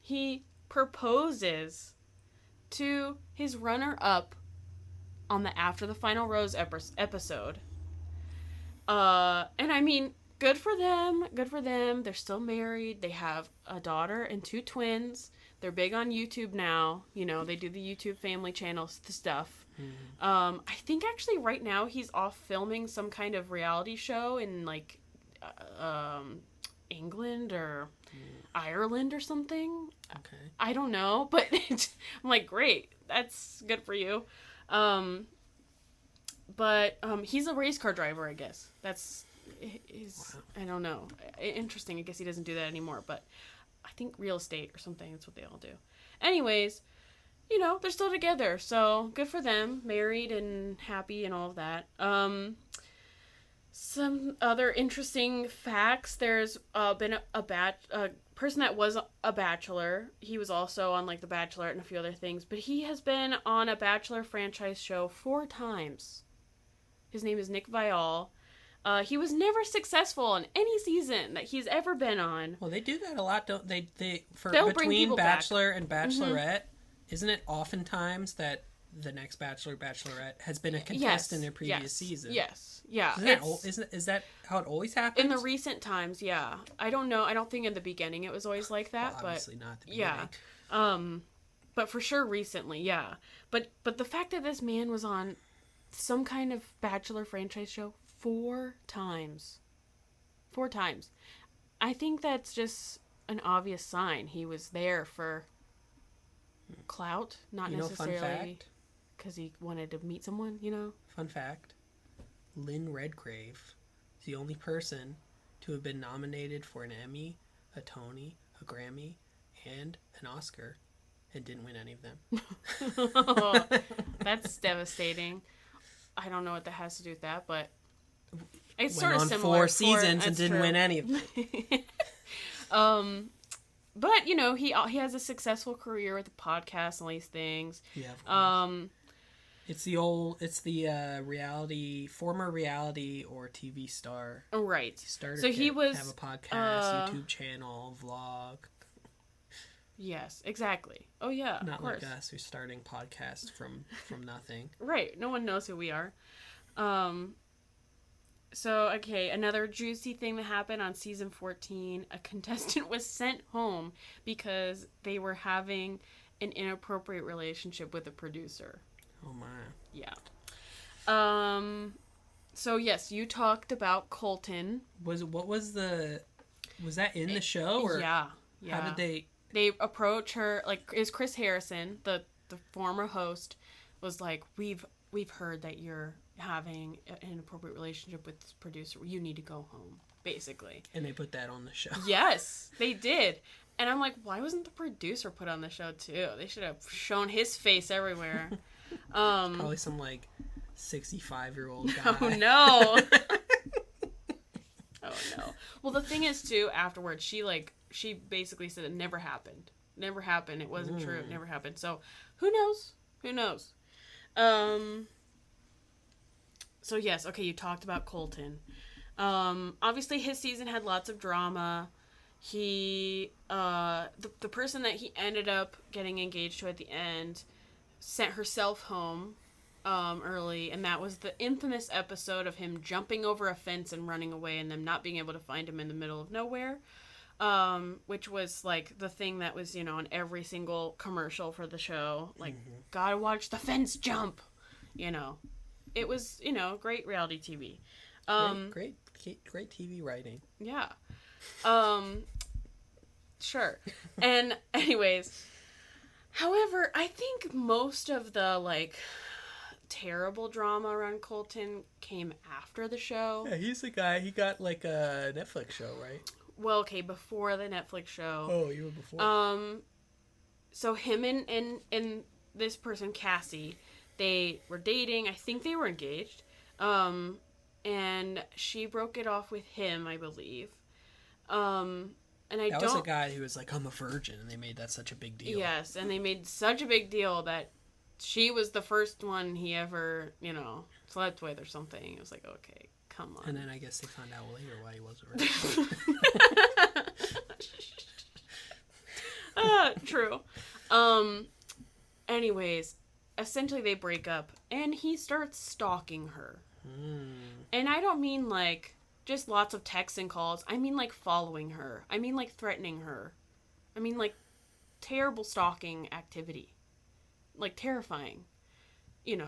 he proposes to his runner-up on the After the Final Rose episode. And I mean, good for them. Good for them. They're still married. They have a daughter and 2 twins. They're big on YouTube now. They do the YouTube family channel stuff. Mm-hmm. I think actually right now he's off filming some kind of reality show in like England or Ireland or something. Okay. I don't know, but I'm like, great. That's good for you. But he's a race car driver, I guess. That's his, wow. I don't know. Interesting. I guess he doesn't do that anymore, but I think real estate or something. That's what they all do. Anyways, they're still together, so good for them. Married and happy and all of that. Some other interesting facts. There's been a person that was a Bachelor. He was also on like The Bachelor and a few other things, but he has been on a Bachelor franchise show 4 times. His name is Nick Viall. He was never successful in any season that he's ever been on. Well, they do that a lot, don't they? They'll between Bachelor back. And Bachelorette, mm-hmm. Isn't it oftentimes that the next Bachelor, Bachelorette has been a contestant in a previous season? Yes, yeah. Is that how it always happens? In the recent times, yeah. I don't know. I don't think in the beginning it was always like that. Well, obviously not at the beginning. Yeah. But for sure recently, yeah. But the fact that this man was on some kind of Bachelor franchise show 4 times. 4 times. I think that's just an obvious sign. He was there for clout, not necessarily because he wanted to meet someone, Fun fact. Lynn Redgrave is the only person to have been nominated for an Emmy, a Tony, a Grammy, and an Oscar, and didn't win any of them. Oh, that's devastating. I don't know what that has to do with that, but it's sort of similar. 4 seasons and didn't win any of them. But he has a successful career with the podcast and all these things. Yeah. Of course. It's the former reality or TV star. Right. He started so he was have a podcast, YouTube channel, vlog. Yes, exactly. Oh yeah, not of course. Like us, who's starting podcasts from nothing. Right. No one knows who we are. So, okay, another juicy thing that happened on season 14, a contestant was sent home because they were having an inappropriate relationship with a producer. Oh my. Yeah. So yes, you talked about Colton. Was that in the show, or yeah. how did they approach her? Like, is Chris Harrison, the former host, was like, we've heard that you're having an inappropriate relationship with this producer. You need to go home, basically. And they put that on the show. Yes, they did. And I'm like, why wasn't the producer put on the show too? They should have shown his face everywhere. Probably some like 65-year-old guy. Oh no. Oh no. Well, the thing is too, afterwards, she basically said it never happened. Never happened. It wasn't true. It never happened. So who knows? Who knows? So yes, okay, you talked about Colton. Obviously his season had lots of drama. He the person that he ended up getting engaged to at the end sent herself home early, and that was the infamous episode of him jumping over a fence and running away and them not being able to find him in the middle of nowhere, which was like the thing that was, on every single commercial for the show, like, gotta watch the fence jump, it was, great reality TV. Great TV writing. Yeah. Sure. And anyways, however, I think most of the terrible drama around Colton came after the show. Yeah, he's the guy. He got like a Netflix show, right? Well, okay, before the Netflix show. Oh, you were before. So him and this person, Cassie, they were dating. I think they were engaged. And she broke it off with him, I believe. And that was a guy who was like, I'm a virgin, and they made that such a big deal. Yes, and they made such a big deal that she was the first one he ever, slept with or something. It was like, okay, come on. And then I guess they found out later why he wasn't a virgin. True. Anyways, essentially they break up, and he starts stalking her. And I don't mean just lots of texts and calls. I mean following her. I mean threatening her. I mean terrible stalking activity. Terrifying.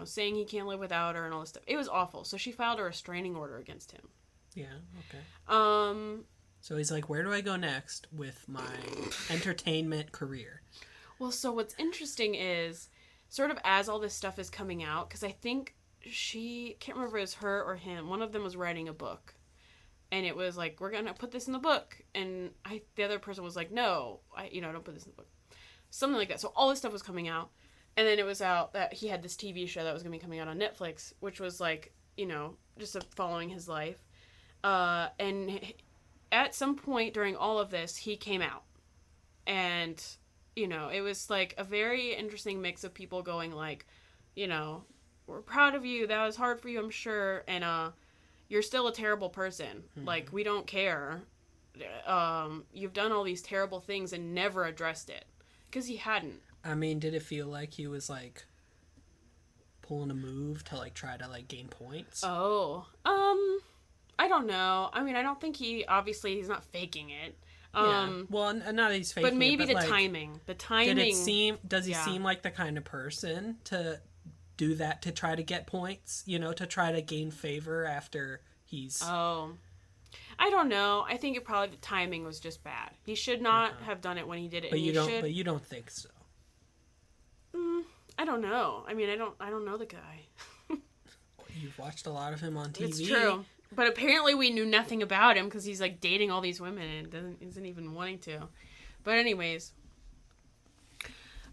Saying he can't live without her and all this stuff. It was awful. So she filed a restraining order against him. Yeah, okay. So he's like, where do I go next with my entertainment career? Well, so what's interesting is sort of as all this stuff is coming out, because I think can't remember if it was her or him. One of them was writing a book. And it was like, we're going to put this in the book. And the other person was like, no, don't put this in the book. Something like that. So all this stuff was coming out. And then it was out that he had this TV show that was going to be coming out on Netflix, which was just following his life. And at some point during all of this, he came out. And, it was a very interesting mix of people going we're proud of you. That was hard for you, I'm sure. And, you're still a terrible person. Mm-hmm. We don't care. You've done all these terrible things and never addressed it. Because he hadn't. I mean, did it feel like he was, pulling a move to, try to, gain points? Oh. I don't know. I mean, I don't think he's not faking it. Yeah. Well, not that he's faking it, but maybe the timing. The timing. Does he seem like the kind of person to do that to try to get points, to try to gain favor after he's... Oh. I don't know. I think the timing was just bad. He should not have done it when he did it. But you don't think so? I don't know. I mean, I don't know the guy. You've watched a lot of him on TV. It's true. But apparently we knew nothing about him because he's dating all these women and isn't even wanting to. But anyways...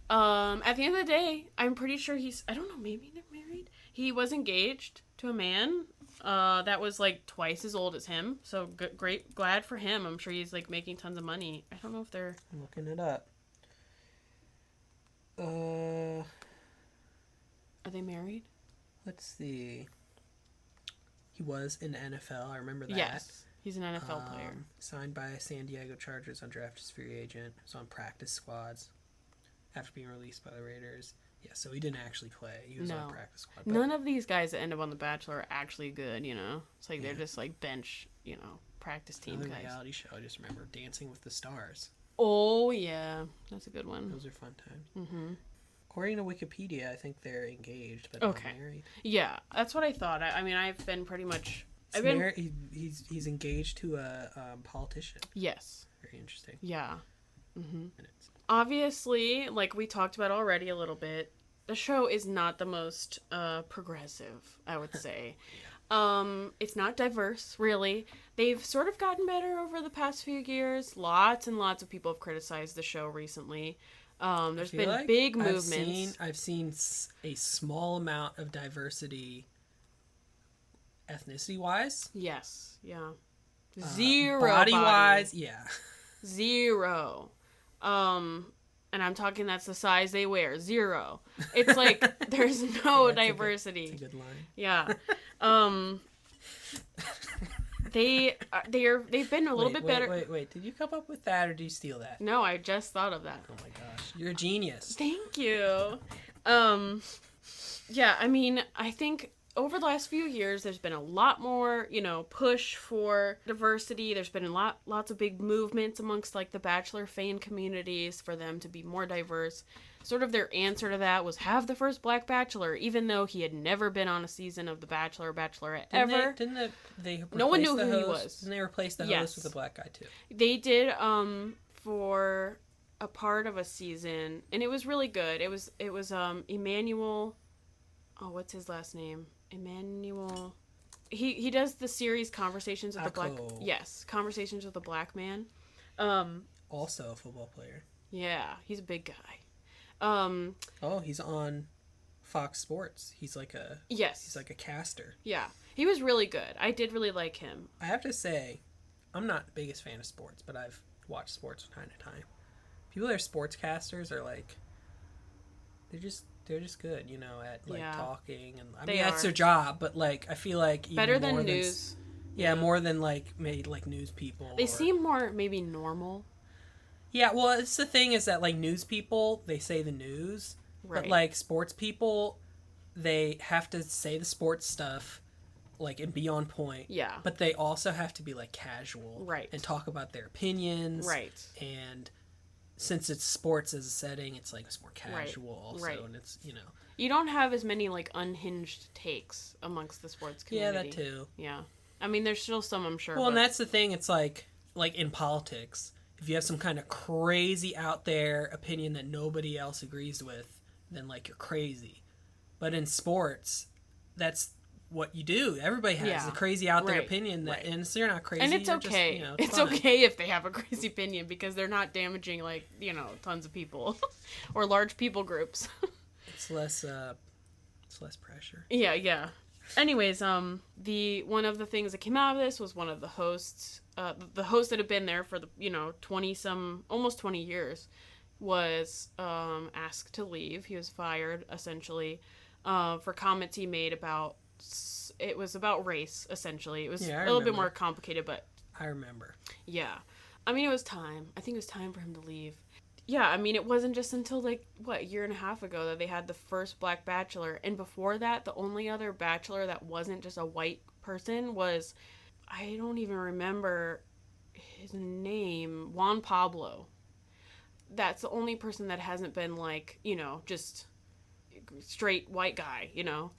at the end of the day, I'm pretty sure I don't know, maybe they're married. He was engaged to a man that was twice as old as him. So great, glad for him. I'm sure he's making tons of money. I don't know if they're... I'm looking it up. Are they married? Let's see. He was in the NFL. I remember that. Yes, he's an NFL player. Signed by San Diego Chargers, undrafted as free agent. Was on practice squads. After being released by the Raiders. Yeah, so he didn't actually play. He was on practice squad. But... None of these guys that end up on The Bachelor are actually good, It's they're just bench, practice team Another guys. reality show, I just remember Dancing with the Stars. Oh, yeah. That's a good one. Those are fun times. Mm-hmm. according to Wikipedia, I think they're engaged, but Okay. not married. Yeah, that's what I thought. I mean, I've been pretty much... He's engaged to a politician. Yes. Very interesting. Yeah. Mm-hmm. Obviously, like we talked about already a little bit, the show is not the most progressive, I would say. It's not diverse, really. They've sort of gotten better over the past few years. Lots and lots of people have criticized the show recently. There's been like big movements. I've seen a small amount of diversity ethnicity-wise. Yes, yeah. Zero body-wise, yeah. Zero. And I'm talking that's the size they wear. Zero. It's like there's no diversity. That's a good line. Yeah. They've been a little bit better. Wait. Did you come up with that or did you steal that? No, I just thought of that. Oh my gosh. You're a genius. Thank you. Yeah, I mean, I think over the last few years, there's been a lot more, push for diversity. There's been lots of big movements amongst, like, the Bachelor fan communities for them to be more diverse. Sort of their answer to that was have the first Black Bachelor, even though he had never been on a season of The Bachelor or Bachelorette ever. Didn't they no one knew who he was. Didn't they replace the host with a black guy, too? They did, for a part of a season, and it was really good. It was Emmanuel... Oh, what's his last name? Emmanuel. He does the series Conversations with the Black. Yes, Conversations with a Black Man. Also a football player. Yeah, he's a big guy. He's on Fox Sports. He's like a caster. Yeah, he was really good. I did really like him. I have to say, I'm not the biggest fan of sports, but I've watched sports from time to time. People that are sportscasters are like, they're just good, at like talking, and I mean that's their job. But like, I feel like even better than news. More than like maybe like news people. They seem more maybe normal. Yeah, well, it's the thing is that like news people, they say the news, right. But like sports people, they have to say the sports stuff, like and be on point. Yeah. But they also have to be like casual, right, and talk about their opinions, right, and. Since it's sports as a setting, it's like it's more casual also, right. And it's, You don't have as many, like, unhinged takes amongst the sports community. Yeah, that too. Yeah. I mean, there's still some, I'm sure. Well, and that's the thing, it's like in politics, if you have some kind of crazy out there opinion that nobody else agrees with, then, like, you're crazy. But in sports, that's what you do. Everybody has a crazy out there opinion that, and so you're not crazy. And it's okay. Just, it's okay if they have a crazy opinion because they're not damaging like, tons of people or large people groups. It's less pressure. Yeah. Anyways, one of the things that came out of this was one of the hosts, the host that had been there for the, almost 20 years was asked to leave. He was fired essentially for comments he made about it was about race, essentially. It was a little bit more complicated, but... I remember. Yeah. I mean, it was time. I think it was time for him to leave. Yeah, I mean, it wasn't just until, like, a year and a half ago that they had the first Black Bachelor. And before that, the only other Bachelor that wasn't just a white person was... I don't even remember his name. Juan Pablo. That's the only person that hasn't been, like, just straight white guy, Wow.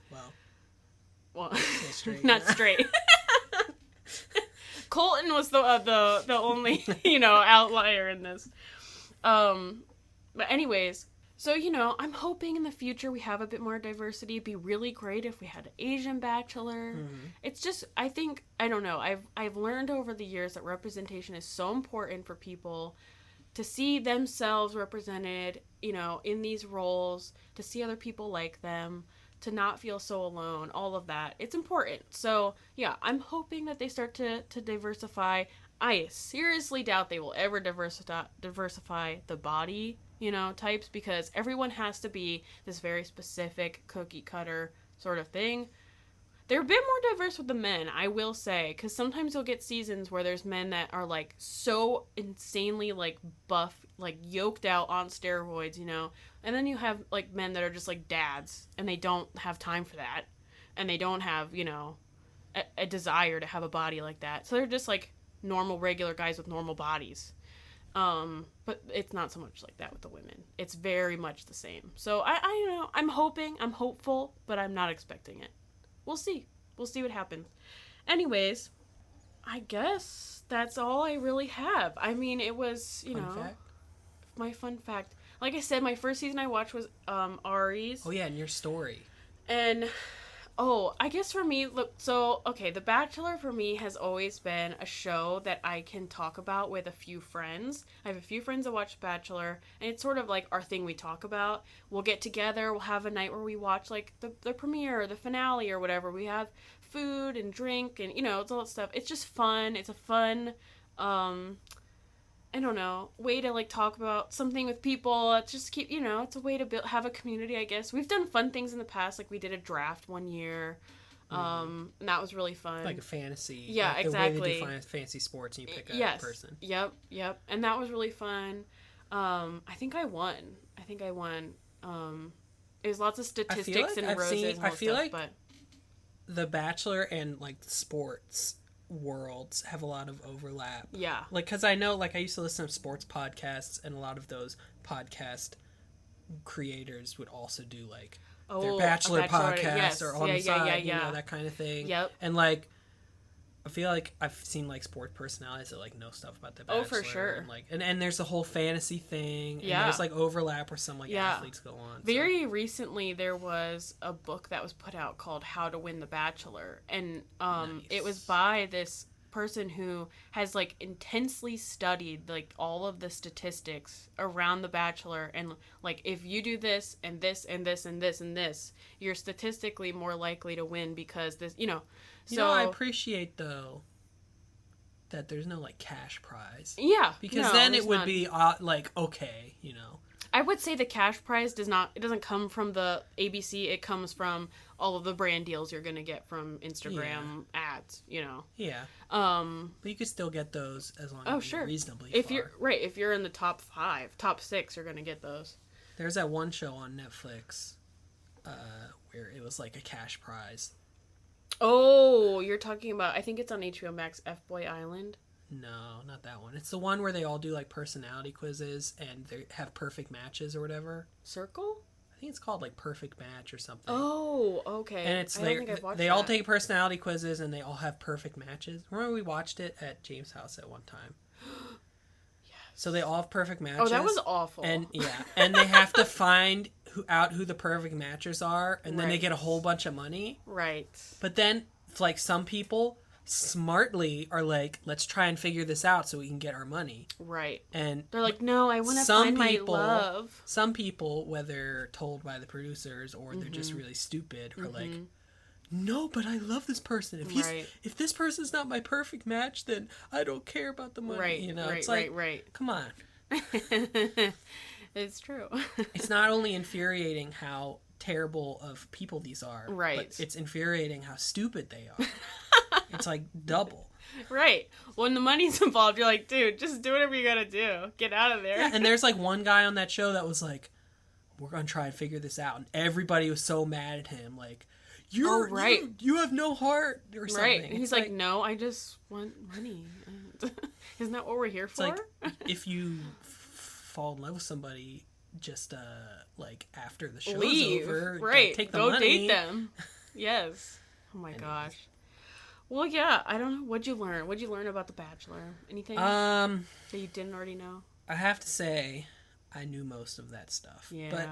Well, straight, not straight. Colton was the only outlier in this. But anyways, so I'm hoping in the future we have a bit more diversity. It'd be really great if we had an Asian Bachelor. Mm-hmm. It's just I don't know. I've learned over the years that representation is so important for people to see themselves represented, in these roles, to see other people like them. To not feel so alone, all of that. It's important. So, yeah, I'm hoping that they start to diversify. I seriously doubt they will ever diversify the body, types, because everyone has to be this very specific cookie cutter sort of thing. They're a bit more diverse with the men, I will say, because sometimes you'll get seasons where there's men that are, like, so insanely, like, buff, like, yoked out on steroids, and then you have, like, men that are just, like, dads, and they don't have time for that, and they don't have, a desire to have a body like that, so they're just, like, normal, regular guys with normal bodies, But it's not so much like that with the women. It's very much the same. So I you know, I'm hopeful, but I'm not expecting it. We'll see. We'll see what happens. Anyways, I guess that's all I really have. I mean, it was, my fun fact. Like I said, my first season I watched was Ari's. Oh yeah, and your story. And I guess for me, look, so, okay, The Bachelor for me has always been a show that I can talk about with a few friends. I have a few friends that watch Bachelor, and it's sort of like our thing we talk about. We'll get together, we'll have a night where we watch, like, the premiere or the finale or whatever. We have food and drink and, it's all that stuff. It's just fun. It's a fun, I don't know, way to, like, talk about something with people. It's just it's a way to have a community, I guess. We've done fun things in the past, like we did a draft one year, and that was really fun. Like a fantasy. Yeah, like exactly. The way they define fantasy sports, and you pick a person. Yep. And that was really fun. I think I won. It was lots of statistics and roses and all stuff, but The Bachelor and, like, sports worlds have a lot of overlap. Yeah. Like, because I know, like, I used to listen to sports podcasts, and a lot of those podcast creators would also do, like, their Bachelor podcast or on the side, that kind of thing. Yep. And, like, I feel like I've seen, like, sports personalities that, like, know stuff about The Bachelor. Oh, for sure. And, like, and there's a whole fantasy thing. Yeah. And there's, like, overlap where some, like, athletes go on. Very recently, there was a book that was put out called How to Win the Bachelor. And Nice. It was by this person who has, like, intensely studied, like, all of the statistics around the Bachelor. And, like, if you do this and this and this and this and this, you're statistically more likely to win because this, So, I appreciate, though, that there's no, like, cash prize. Yeah. Because then it would be, like, okay, I would say the cash prize doesn't come from the ABC. It comes from all of the brand deals you're going to get from Instagram ads, Yeah. But you could still get those as long as you're reasonably far. If you're in the top 5, top 6, you're going to get those. There's that one show on Netflix where it was, like, a cash prize. Oh, you're talking about, I think it's on HBO Max, F-Boy Island. No, not that one. It's the one where they all do, like, personality quizzes and they have perfect matches or whatever. Circle? I think it's called, like, Perfect Match or something. Oh, okay. And it's they all take personality quizzes and they all have perfect matches. Remember we watched it at James' house at one time? Yes. So they all have perfect matches. Oh, that was awful. And and they have to find who the perfect matchers are, and then they get a whole bunch of money. Right. But then, like, some people smartly are like, let's try and figure this out so we can get our money. Right. And they're like, no, I want to find my love. Some people, whether told by the producers or they're just really stupid, are like, no, but I love this person. If this person's not my perfect match, then I don't care about the money. Right. It's like, come on. It's true. It's not only infuriating how terrible of people these are, right, but it's infuriating how stupid they are. It's like double. Right. When the money's involved, you're like, dude, just do whatever you gotta do. Get out of there. Yeah, and there's, like, one guy on that show that was like, we're gonna try and figure this out. And everybody was so mad at him. Like, you have no heart or something. Right. And he's like, no, I just want money. Isn't that what we're here for? Like, if you fall in love with somebody, just, like, after the show's over, right. Take the money. Go date them. Yes. Oh my gosh. Well, yeah, I don't know. What'd you learn? What'd you learn about The Bachelor? Anything that you didn't already know? I have to say, I knew most of that stuff. Yeah. But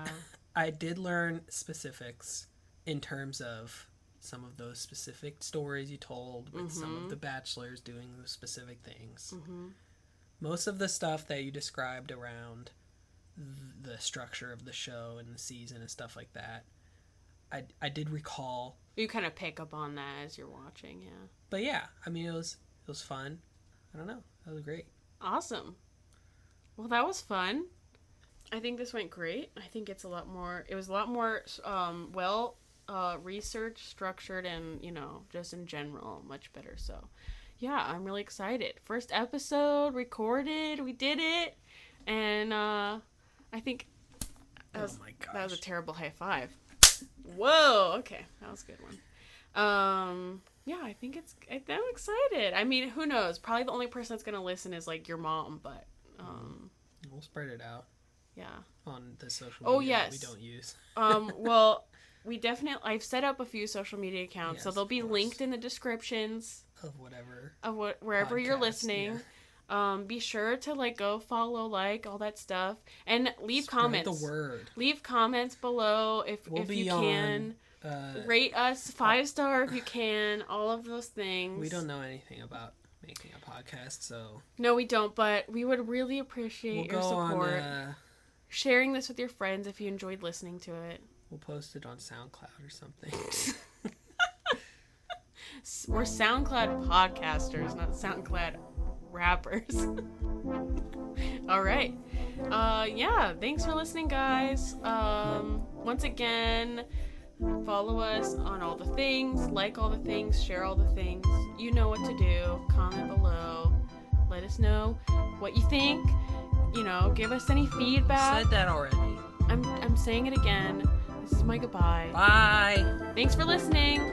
I did learn specifics in terms of some of those specific stories you told with some of the bachelors doing those specific things. Mm-hmm. Most of the stuff that you described around the structure of the show and the season and stuff like that, I did recall. You kind of pick up on that as you're watching, yeah. But yeah, I mean, it was fun. I don't know. That was great. Awesome. Well, that was fun. I think this went great. I think it was a lot more researched, structured, and, just in general, much better. So, yeah, I'm really excited. First episode recorded. We did it. And I think that was a terrible high five. Whoa, okay, that was a good one. Yeah, I think I'm excited. I mean, who knows? Probably the only person that's gonna listen is, like, your mom, but We'll spread it out. Yeah. On the social media that we don't use. Well, I've set up a few social media accounts, so they'll be linked in the descriptions of whatever. Wherever you're listening. Yeah. Be sure to go follow, all that stuff, and leave comments. The word. Leave comments below if you can. Rate us 5-star if you can. All of those things. We don't know anything about making a podcast, so no, we don't. But we would really appreciate your support. Sharing this with your friends if you enjoyed listening to it. We'll post it on SoundCloud or something. We're SoundCloud podcasters, not SoundCloud rappers. All right. Yeah, thanks for listening, guys. Once again, follow us on all the things, like all the things, share all the things. You know what to do. Comment below. Let us know what you think. Give us any feedback. Said that already. I'm saying it again. This is my goodbye. Bye. Thanks for listening.